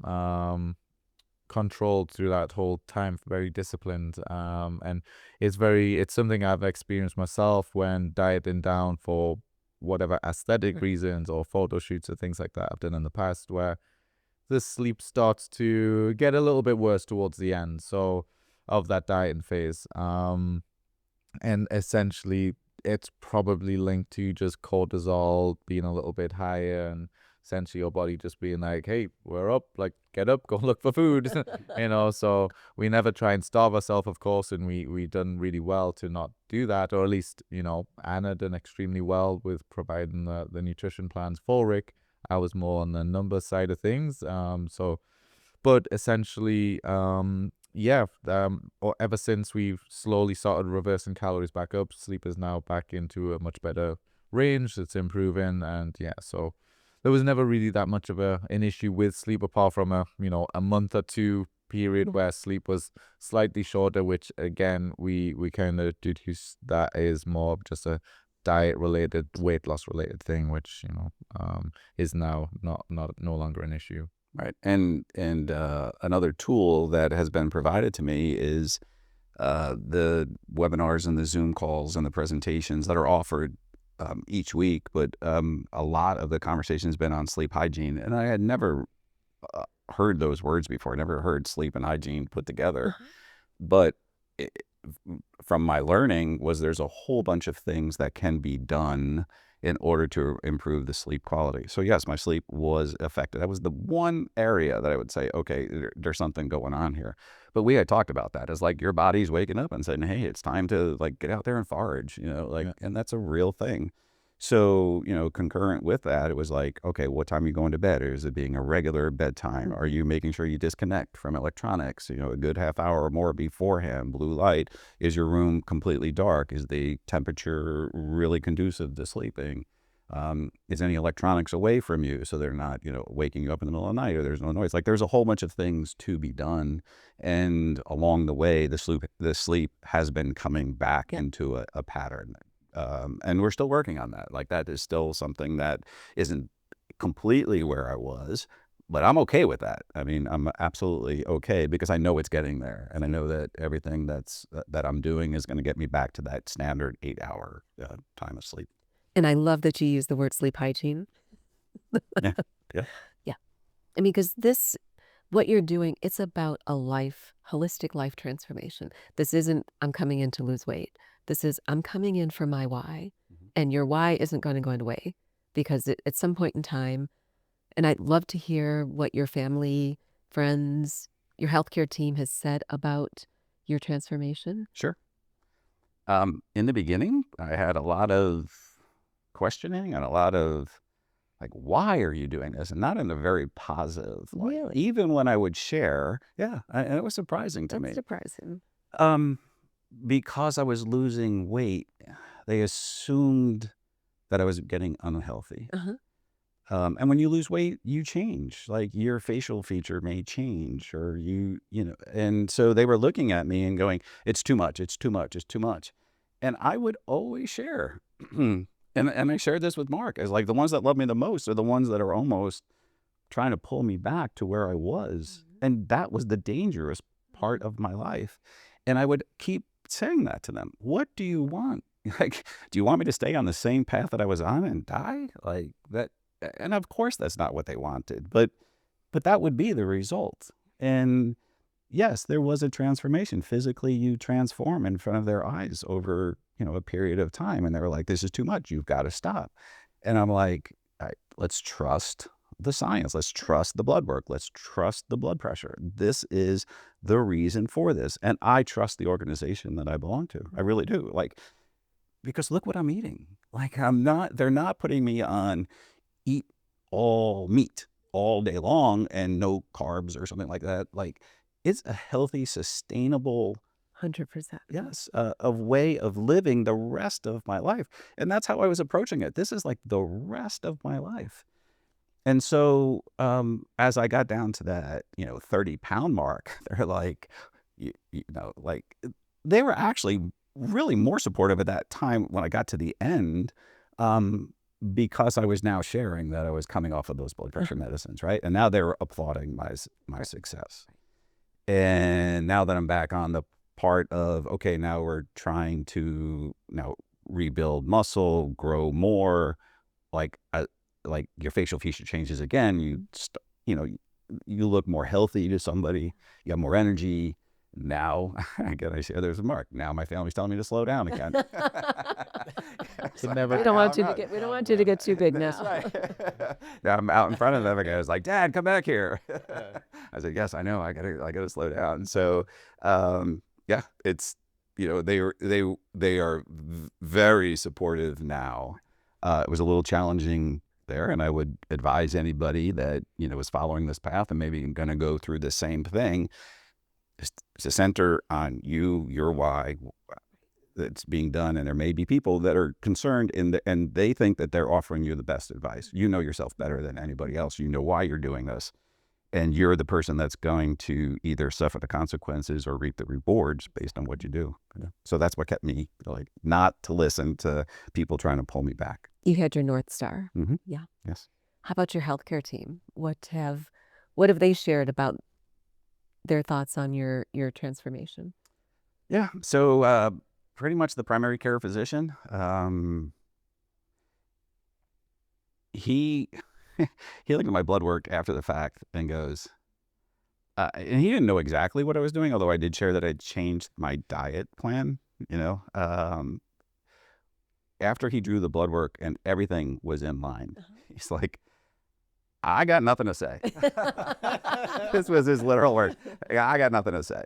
controlled through that whole time, very disciplined, and it's something I've experienced myself when dieting down for whatever aesthetic reasons or photo shoots or things like that I've done in the past, where the sleep starts to get a little bit worse towards the end of that dieting phase, and essentially it's probably linked to just cortisol being a little bit higher, and essentially your body just being like, hey, we're up, like, get up, go look for food. So we never try and starve ourselves, of course, and we done really well to not do that, or at least, Anna done extremely well with providing the nutrition plans for Rick. I was more on the number side of things. But essentially, or ever since we've slowly started reversing calories back up, sleep is now back into a much better range. It's improving, and so there was never really that much of an issue with sleep, apart from a month or two period where sleep was slightly shorter, which again we kind of deduce that is more of just a diet related, weight loss related thing, which is now no longer an issue. Right. And another tool that has been provided to me is the webinars and the Zoom calls and the presentations that are offered each week. But a lot of the conversation has been on sleep hygiene, and I had never heard those words before. I never heard sleep and hygiene put together. But from my learning was there's a whole bunch of things that can be done in order to improve the sleep quality. So yes, my sleep was affected. That was the one area that I would say, okay, there's something going on here. But we had talked about that as like your body's waking up and saying, hey, it's time to like get out there and forage, and that's a real thing. So, concurrent with that, it was like, okay, what time are you going to bed? Or is it being a regular bedtime? Are you making sure you disconnect from electronics, a good half hour or more beforehand? Blue light. Is your room completely dark? Is the temperature really conducive to sleeping? Is any electronics away from you so they're not, waking you up in the middle of the night or there's no noise? Like there's a whole bunch of things to be done. And along the way, the sleep has been coming back into a pattern. And we're still working on that. Like that is still something that isn't completely where I was, but I'm okay with that. I mean, I'm absolutely okay because I know it's getting there, and I know that everything that I'm doing is going to get me back to that standard 8-hour time of sleep. And I love that you use the word sleep hygiene. Yeah. Yeah. I mean, because what you're doing, it's about a holistic life transformation. This isn't, I'm coming in to lose weight. This is, I'm coming in for my why. And your why isn't going to go away because at some point in time, and I'd love to hear what your family, friends, your healthcare team has said about your transformation. Sure. In the beginning, I had a lot of questioning and a lot of like, why are you doing this? And not in a very positive way. Really? Even when I would share, and it was surprising to me. That's surprising. Because I was losing weight, they assumed that I was getting unhealthy. And when you lose weight, you change. Like your facial feature may change, or and so they were looking at me and going, it's too much, it's too much, it's too much. And I would always share. And I shared this with Marc, as like the ones that love me the most are the ones that are almost trying to pull me back to where I was. And that was the dangerous part of my life. And I would keep saying that to them. What do you want? Like, do you want me to stay on the same path that I was on and die? Like that. And of course that's not what they wanted, but that would be the result. And yes, there was a transformation. Physically, you transform in front of their eyes over, a period of time. And they were like, this is too much. You've got to stop. And I'm like, all right, let's trust the science. Let's trust the blood work. Let's trust the blood pressure. This is the reason for this. And I trust the organization that I belong to. I really do. Like, because look what I'm eating. Like they're not putting me on eat all meat all day long and no carbs or something like that. Like it's a healthy, sustainable 100%. Yes, a way of living the rest of my life. And that's how I was approaching it. This is like the rest of my life. And so as I got down to that, 30-pound mark, they're like, like they were actually really more supportive at that time when I got to the end, because I was now sharing that I was coming off of those blood pressure medicines, right? And now they were applauding my success. And now that I'm back on the part of, okay, now we're trying to rebuild muscle, grow more, like your facial feature changes again. You look more healthy to somebody. You have more energy. Now, again, I share there's with Marc. Now my family's telling me to slow down again. We don't want you to get too big now. That's right. Now I'm out in front of them. I was like, Dad, come back here. I said, yes, I know. I gotta slow down. So, it's they are very supportive now. It was a little challenging there, and I would advise anybody that is following this path and maybe going to go through the same thing, is to center on your why that's being done. And there may be people that are concerned and they think that they're offering you the best advice. You know yourself better than anybody else. You know why you're doing this. and you're the person that's going to either suffer the consequences or reap the rewards based on what you do. So that's what kept me like not to listen to people trying to pull me back. You had your North Star. Mm-hmm. Yeah. Yes. How about your healthcare team? What have they shared about their thoughts on your transformation? Yeah. So pretty much the primary care physician, he he looked at my blood work after the fact and goes, and he didn't know exactly what I was doing, although I did share that I'd changed my diet plan, after he drew the blood work and everything was in line. He's like, I got nothing to say. This was his literal word. I got nothing to say,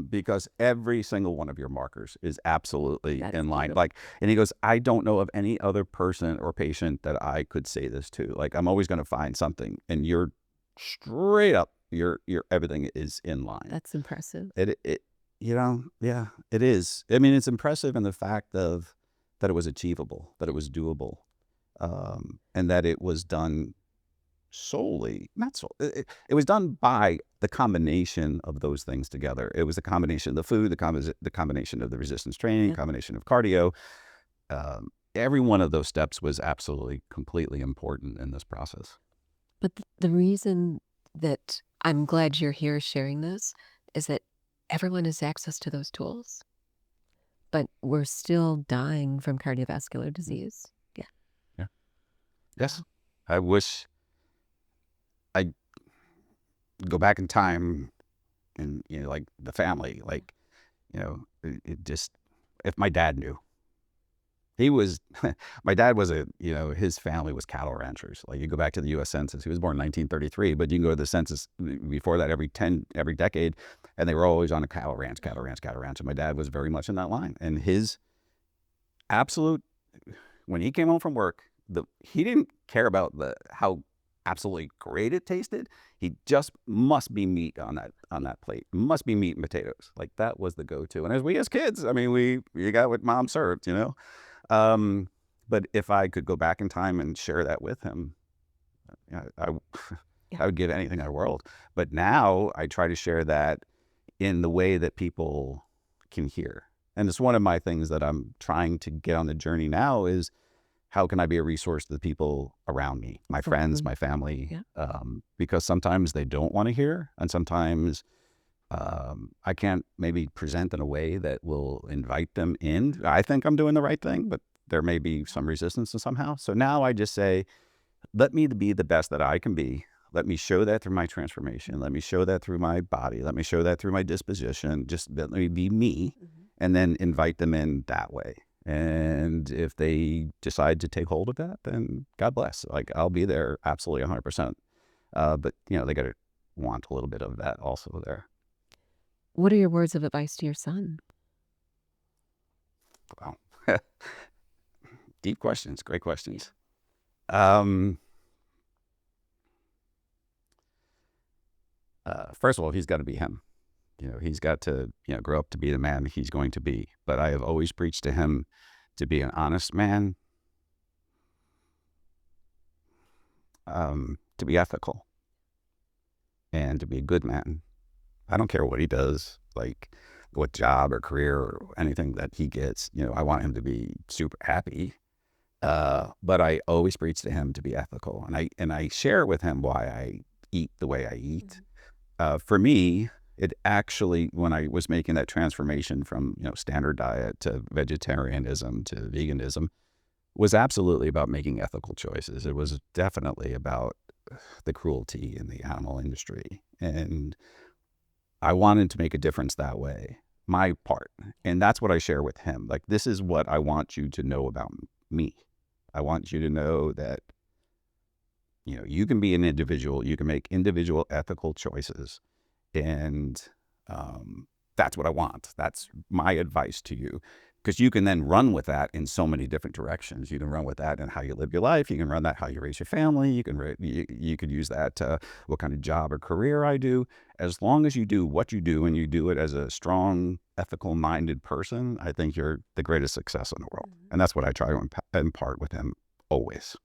because every single one of your markers is absolutely That's in line. beautiful. And he goes, I don't know of any other person or patient that I could say this to. Like, I'm always going to find something, and you're straight up, your everything is in line. That's impressive. Yeah, it is. I mean, it's impressive in the fact of that it was achievable, that it was doable, and that it was done it was done by the combination of those things together. It was a combination of the food, the combination of the resistance training, combination of cardio. Every one of those steps was absolutely, completely important in this process. But the reason that I'm glad you're here sharing this is that everyone has access to those tools, but we're still dying from cardiovascular disease. Yeah. Yes. I wish I go back in time and, like the family, like, it just, if my dad knew, my dad was his family was cattle ranchers. Like, you go back to the U.S. Census, he was born in 1933, but you can go to the census before that every decade, and they were always on a cattle ranch. And my dad was very much in that line. And his absolute, when he came home from work, he didn't care about how absolutely great it tasted. He just must be meat on that plate. Must be meat and potatoes. Like, that was the go-to. And as kids, I mean, you got what mom served, but if I could go back in time and share that with him, I would give anything in the world. But now I try to share that in the way that people can hear. And it's one of my things that I'm trying to get on the journey now is, how can I be a resource to the people around me, my friends, my family? Because sometimes they don't want to hear, and sometimes I can't maybe present in a way that will invite them in. I think I'm doing the right thing, but there may be some resistance somehow. So now I just say, let me be the best that I can be. Let me show that through my transformation. Let me show that through my body. Let me show that through my disposition. Just let me be me, and then invite them in that way. And if they decide to take hold of that, then God bless. Like, I'll be there absolutely 100%. But, they got to want a little bit of that also there. What are your words of advice to your son? Wow. Deep questions. Great questions. First of all, he's got to be him. He's got to, grow up to be the man he's going to be. But I have always preached to him to be an honest man, to be ethical, and to be a good man. I don't care what he does, like what job or career or anything that he gets. I want him to be super happy. But I always preach to him to be ethical, and I share with him why I eat the way I eat. For me, it actually, when I was making that transformation from, standard diet to vegetarianism to veganism, was absolutely about making ethical choices. It was definitely about the cruelty in the animal industry. And I wanted to make a difference that way, my part. And that's what I share with him. Like, this is what I want you to know about me. I want you to know that, you can be an individual, you can make individual ethical choices. And that's what I want. That's my advice to you, because you can then run with that in so many different directions. You can run with that in how you live your life. You can run that how you raise your family. You could use that to what kind of job or career I do. As long as you do what you do and you do it as a strong, ethical minded person, I think you're the greatest success in the world. And that's what I try to impart with him always.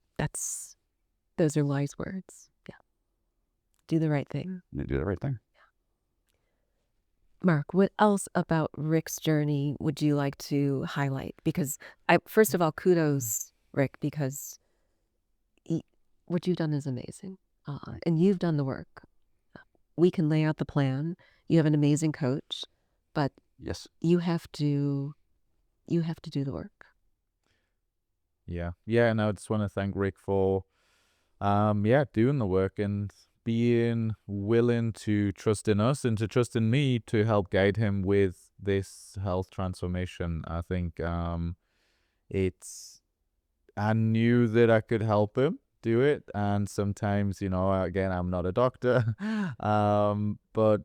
Those are wise words. Yeah. Do the right thing. Do the right thing. Marc, what else about Rick's journey would you like to highlight? Because first of all, kudos, Rick, because what you've done is amazing. And you've done the work. We can lay out the plan. You have an amazing coach, but Yes. you have to do the work. Yeah. And I just want to thank Rick for doing the work and being willing to trust in us and to trust in me to help guide him with this health transformation. I think I knew that I could help him do it, and sometimes, again, I'm not a doctor, but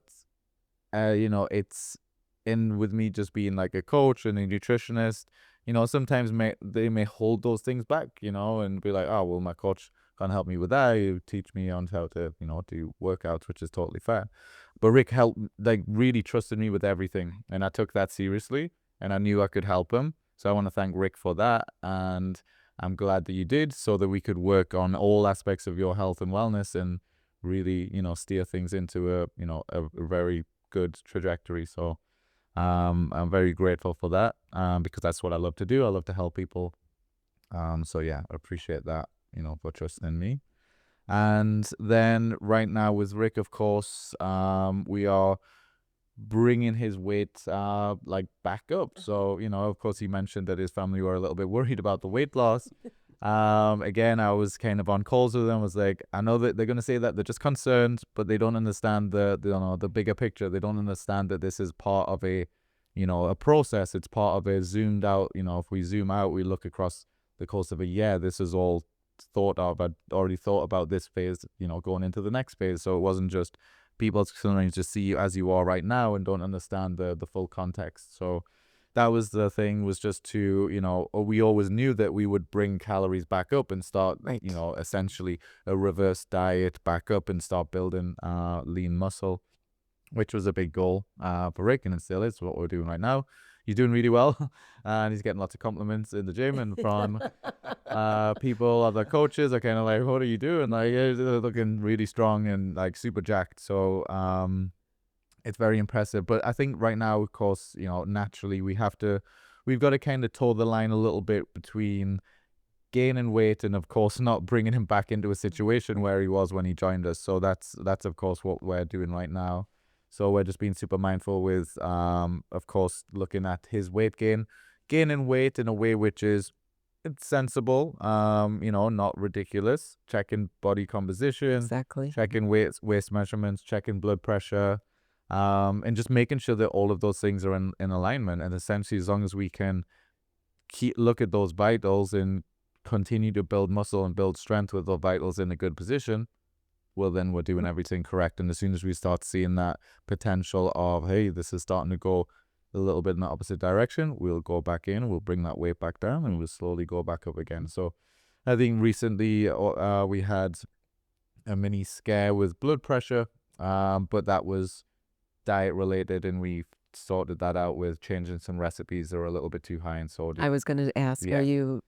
it's in with me just being like a coach and a nutritionist. Sometimes they may hold those things back, and be like, oh, well, my coach can't help me with that. You teach me on how to, do workouts, which is totally fair. But Rick really trusted me with everything, and I took that seriously, and I knew I could help him. So I want to thank Rick for that, and I'm glad that you did, so that we could work on all aspects of your health and wellness and really, steer things into a very good trajectory. So I'm very grateful for that, because that's what I love to do. I love to help people. So yeah, I appreciate that, for trusting in me. And then right now with Rick, of course, we are bringing his weight back up. So, of course, he mentioned that his family were a little bit worried about the weight loss. Again, I was kind of on calls with them. I was like, I know that they're going to say that they're just concerned, but they don't understand the bigger picture. They don't understand that this is part of a process. It's part of a zoomed out, if we zoom out, we look across the course of a year, this is all thought of. I'd already thought about this phase, going into the next phase. So it wasn't just people sometimes just see you as you are right now and don't understand the full context. So that was the thing, was just to, we always knew that we would bring calories back up and start, Right. Essentially a reverse diet back up and start building lean muscle, which was a big goal for Rick, and it still is what we're doing right now. He's doing really well, and he's getting lots of compliments in the gym and from people, other coaches are kind of like, what are you doing? Like, they're looking really strong and like super jacked. So it's very impressive. But I think right now, of course, naturally we've got to kind of toe the line a little bit between gaining weight and, of course, not bringing him back into a situation where he was when he joined us. So that's of course what we're doing right now. So we're just being super mindful with, of course, looking at his weight gaining weight in a way which is sensible, not ridiculous, checking body composition, Exactly. checking waist measurements, checking blood pressure, and just making sure that all of those things are in alignment. And essentially, as long as we can look at those vitals and continue to build muscle and build strength with those vitals in a good position, well, then we're doing everything correct. And as soon as we start seeing that potential of, hey, this is starting to go a little bit in the opposite direction, we'll go back in, we'll bring that weight back down, and we'll slowly go back up again. So I think recently we had a mini scare with blood pressure, but that was diet related, and we sorted that out with changing some recipes that were a little bit too high in sodium. I was going to ask,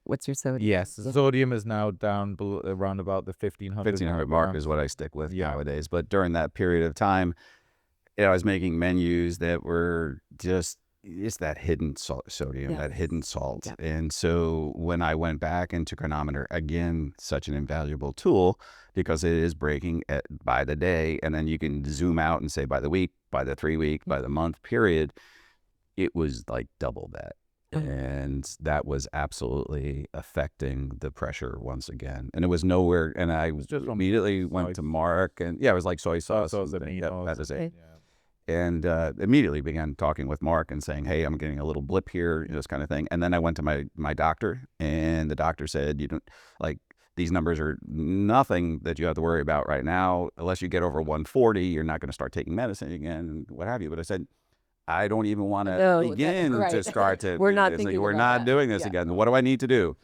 what's your sodium? Yes, sodium is now down around about the 1500 mark is what I stick with nowadays. But during that period of time, I was making menus that were just that hidden sodium, that hidden salt. Yes. And so when I went back into chronometer, again, such an invaluable tool, because it is breaking by the day, and then you can zoom out and say by the week, by the 3 week, by the month period, it was like double that. And that was absolutely affecting the pressure once again. And it was nowhere. And I was just immediately went to Marc, and it was like soy sauce. That is it. And immediately began talking with Marc and saying, hey, I'm getting a little blip here, this kind of thing. And then I went to my doctor, and the doctor said, you don't, like, these numbers are nothing that you have to worry about right now. Unless you get over 140, you're not going to start taking medicine again, and what have you. But I said, I don't even want to begin to start to. We're not thinking we're not doing this again. What do I need to do?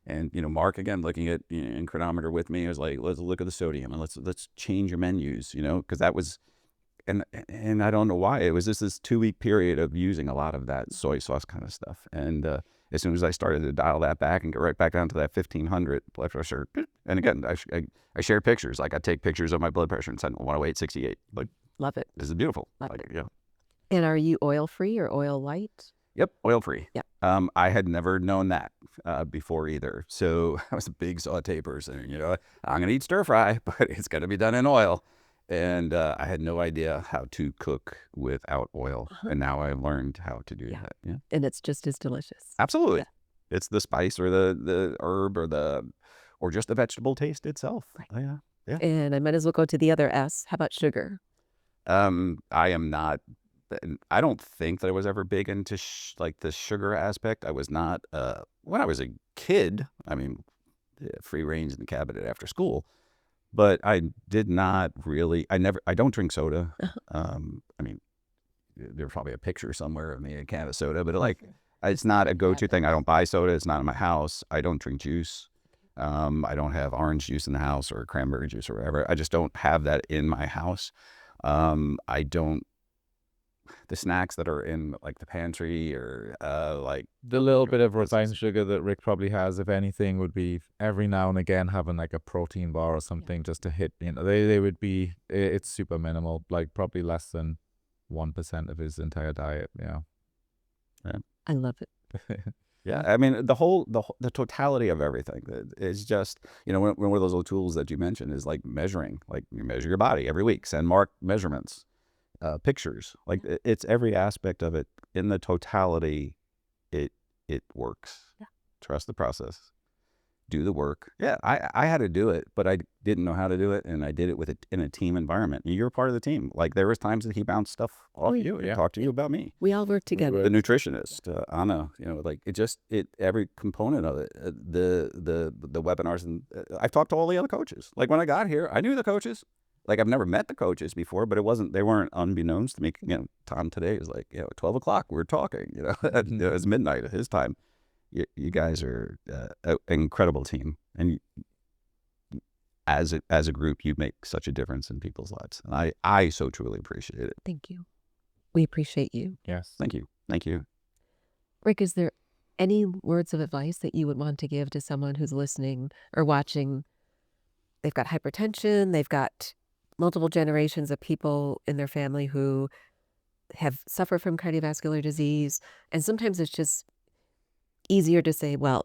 And Marc, again, looking at in chronometer with me, was like, let's look at the sodium, and let's change your menus, because that was, and I don't know why, it was just this 2 week period of using a lot of that soy sauce kind of stuff, and As soon as I started to dial that back and get right back down to that 1500 blood pressure, and again, I share pictures. Like I take pictures of my blood pressure and send 108, 68. Like, Love it. this is beautiful. Love Like, it. yeah. And are you oil-free or oil light? Yep, oil-free. Yeah. I had never known that before either. So I was a big saute person. You know, I'm going to eat stir fry, but it's going to be done in oil. And I had no idea how to cook without oil. And now I learned how to do that. Yeah. And it's just as delicious. Absolutely. Yeah. It's the spice or the herb or just the vegetable taste itself. Right. Oh, yeah. And I might as well go to the other S. How about sugar? I am not. I don't think that I was ever big into like the sugar aspect. I was not. When I was a kid, I mean, free range in the cabinet after school, but I did not really. I don't drink soda. I mean, there's probably a picture somewhere of me in a can of soda, but like, it's not a go-to thing. I don't buy soda. It's not in my house. I don't drink juice. I don't have orange juice in the house or cranberry juice or whatever. I just don't have that in my house. I don't. The snacks that are in like the pantry or like The little bit of refined sugar that Rick probably has, if anything, would be every now and again having like a protein bar or something just to hit, you know, they would be, it's super minimal, like probably less than 1% of his entire diet. Yeah. I love it. Yeah, I mean the totality of everything is just, you know, one of those little tools that you mentioned is like measuring. Like you measure your body every week, send Marc measurements, pictures. Like it's every aspect of it in the totality. It works. Yeah. Trust the process. Do the work. Yeah, I had to do it, but I didn't know how to do it, and I did it in a team environment. You're part of the team. Like there was times that he bounced stuff off you and talked to you about me. We all work together. The nutritionist, Anna, you know, like every component of it, the webinars, and I've talked to all the other coaches. Like when I got here, I knew the coaches. Like I've never met the coaches before, but they weren't unbeknownst to me. You know, Tom today is like, 12 o'clock, we're talking, you know, it's midnight at his time. You guys are an incredible team, and as a group, you make such a difference in people's lives, and I so truly appreciate it. Thank you. We appreciate you. Yes. Thank you. Rick, is there any words of advice that you would want to give to someone who's listening or watching? They've got hypertension, they've got multiple generations of people in their family who have suffered from cardiovascular disease, and sometimes it's just easier to say, well,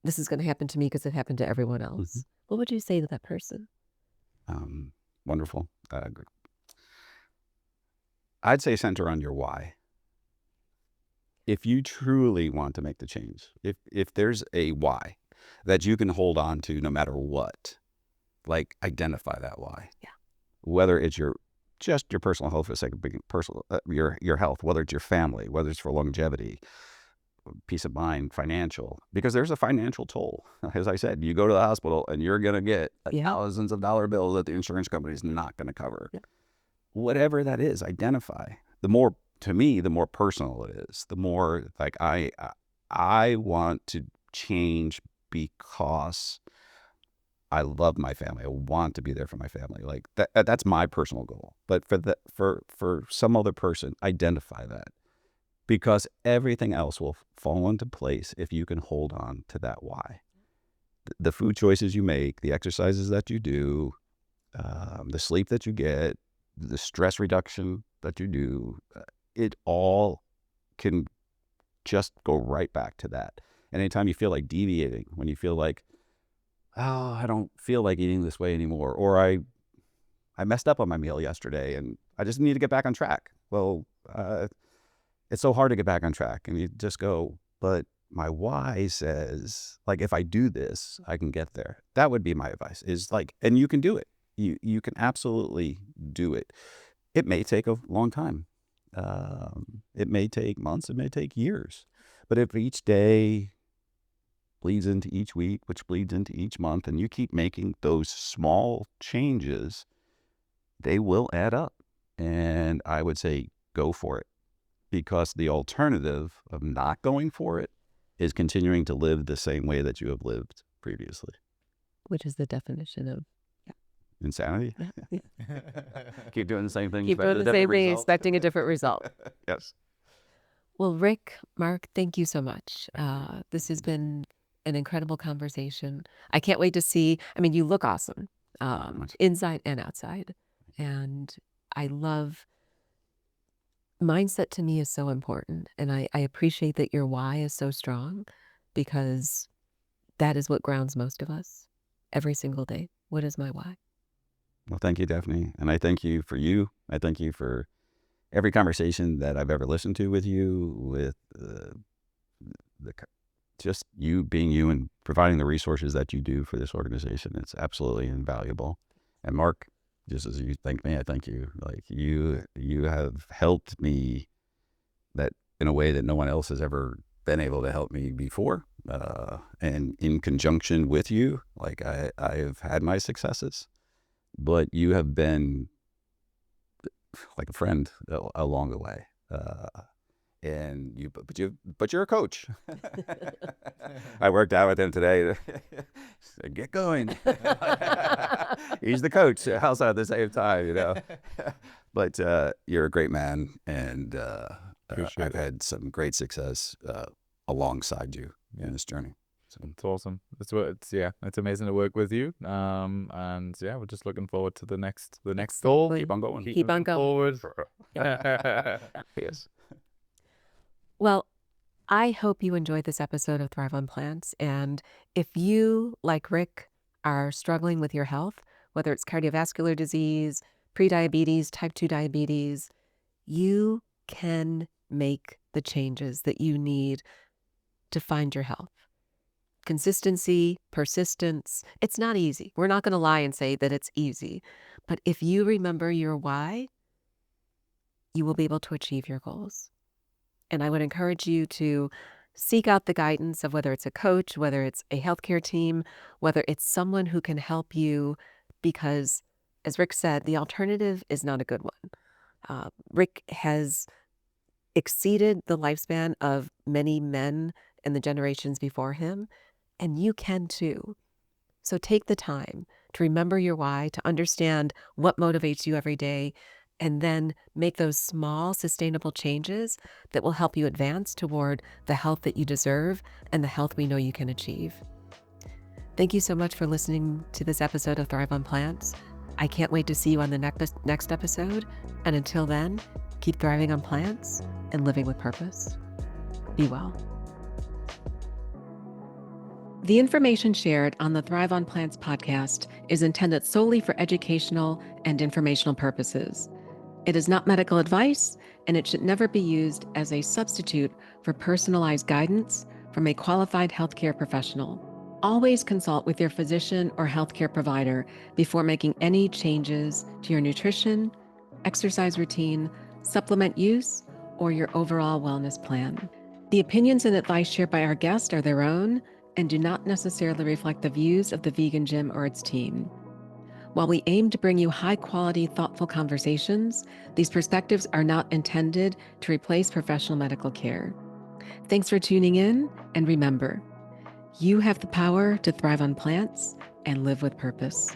this is going to happen to me because it happened to everyone else. What would you say to that person? Wonderful. I'd say center on your why. If you truly want to make the change, if there's a why that you can hold on to no matter what, like identify that why. Yeah. Whether it's just your personal health, for the sake of being personal, your health, whether it's your family, whether it's for longevity, peace of mind, financial, because there's a financial toll. As I said, you go to the hospital and you're going to get thousands of dollar bills that the insurance company is not going to cover. Yeah. Whatever that is, identify. To me, the more personal it is, the more like I want to change because I love my family. I want to be there for my family. Like that's my personal goal. But for some other person, identify that. Because everything else will fall into place if you can hold on to that why. The food choices you make, the exercises that you do, the sleep that you get, the stress reduction that you do, it all can just go right back to that. And anytime you feel like deviating, when you feel like, oh, I don't feel like eating this way anymore, or I messed up on my meal yesterday and I just need to get back on track. Well, it's so hard to get back on track, and you just go, but my why says, like, if I do this, I can get there. That would be my advice, is like, and you can do it. You can absolutely do it. It may take a long time. It may take months. It may take years. But if each day bleeds into each week, which bleeds into each month, and you keep making those small changes, they will add up. And I would say go for it. Because the alternative of not going for it is continuing to live the same way that you have lived previously. Which is the definition of insanity? Yeah. Keep doing the same thing. Keep doing the same thing, expecting a different result. Yes. Well, Rick, Marc, thank you so much. This has been an incredible conversation. I can't wait to see. I mean, you look awesome, inside and outside. And I love mindset to me is so important. And I appreciate that your why is so strong because that is what grounds most of us every single day. What is my why? Well, thank you, Daphne. And I thank you for you. I thank you for every conversation that I've ever listened to with you, with just you being you and providing the resources that you do for this organization. It's absolutely invaluable. And Marc, just as you thank me, I thank you. Like you have helped me that in a way that no one else has ever been able to help me before. And in conjunction with you, like I've had my successes, but you have been like a friend along the way. But you're a coach. I worked out with him today. Said, get going. He's the coach. Also at the same time, you know. But you're a great man, and I've had some great success alongside you in this journey. So. It's awesome. It's amazing to work with you. And yeah, we're just looking forward to the next goal. Keep on going. Keep on going. Forward. Yes. Well, I hope you enjoyed this episode of Thrive on Plants. And if you, like Rick, are struggling with your health, whether it's cardiovascular disease, prediabetes, type 2 diabetes, you can make the changes that you need to find your health. Consistency, persistence, it's not easy. We're not going to lie and say that it's easy. But if you remember your why, you will be able to achieve your goals. And I would encourage you to seek out the guidance of whether it's a coach, whether it's a healthcare team, whether it's someone who can help you, because as Rick said, the alternative is not a good one. Rick has exceeded the lifespan of many men in the generations before him, and you can too. So take the time to remember your why, to understand what motivates you every day, and then make those small, sustainable changes that will help you advance toward the health that you deserve and the health we know you can achieve. Thank you so much for listening to this episode of Thrive on Plants. I can't wait to see you on the next episode. And until then, keep thriving on plants and living with purpose. Be well. The information shared on the Thrive on Plants podcast is intended solely for educational and informational purposes. It is not medical advice, and it should never be used as a substitute for personalized guidance from a qualified healthcare professional. Always consult with your physician or healthcare provider before making any changes to your nutrition, exercise routine, supplement use, or your overall wellness plan. The opinions and advice shared by our guests are their own and do not necessarily reflect the views of the Vegan Gym or its team. While we aim to bring you high-quality, thoughtful conversations, these perspectives are not intended to replace professional medical care. Thanks for tuning in, and remember, you have the power to thrive on plants and live with purpose.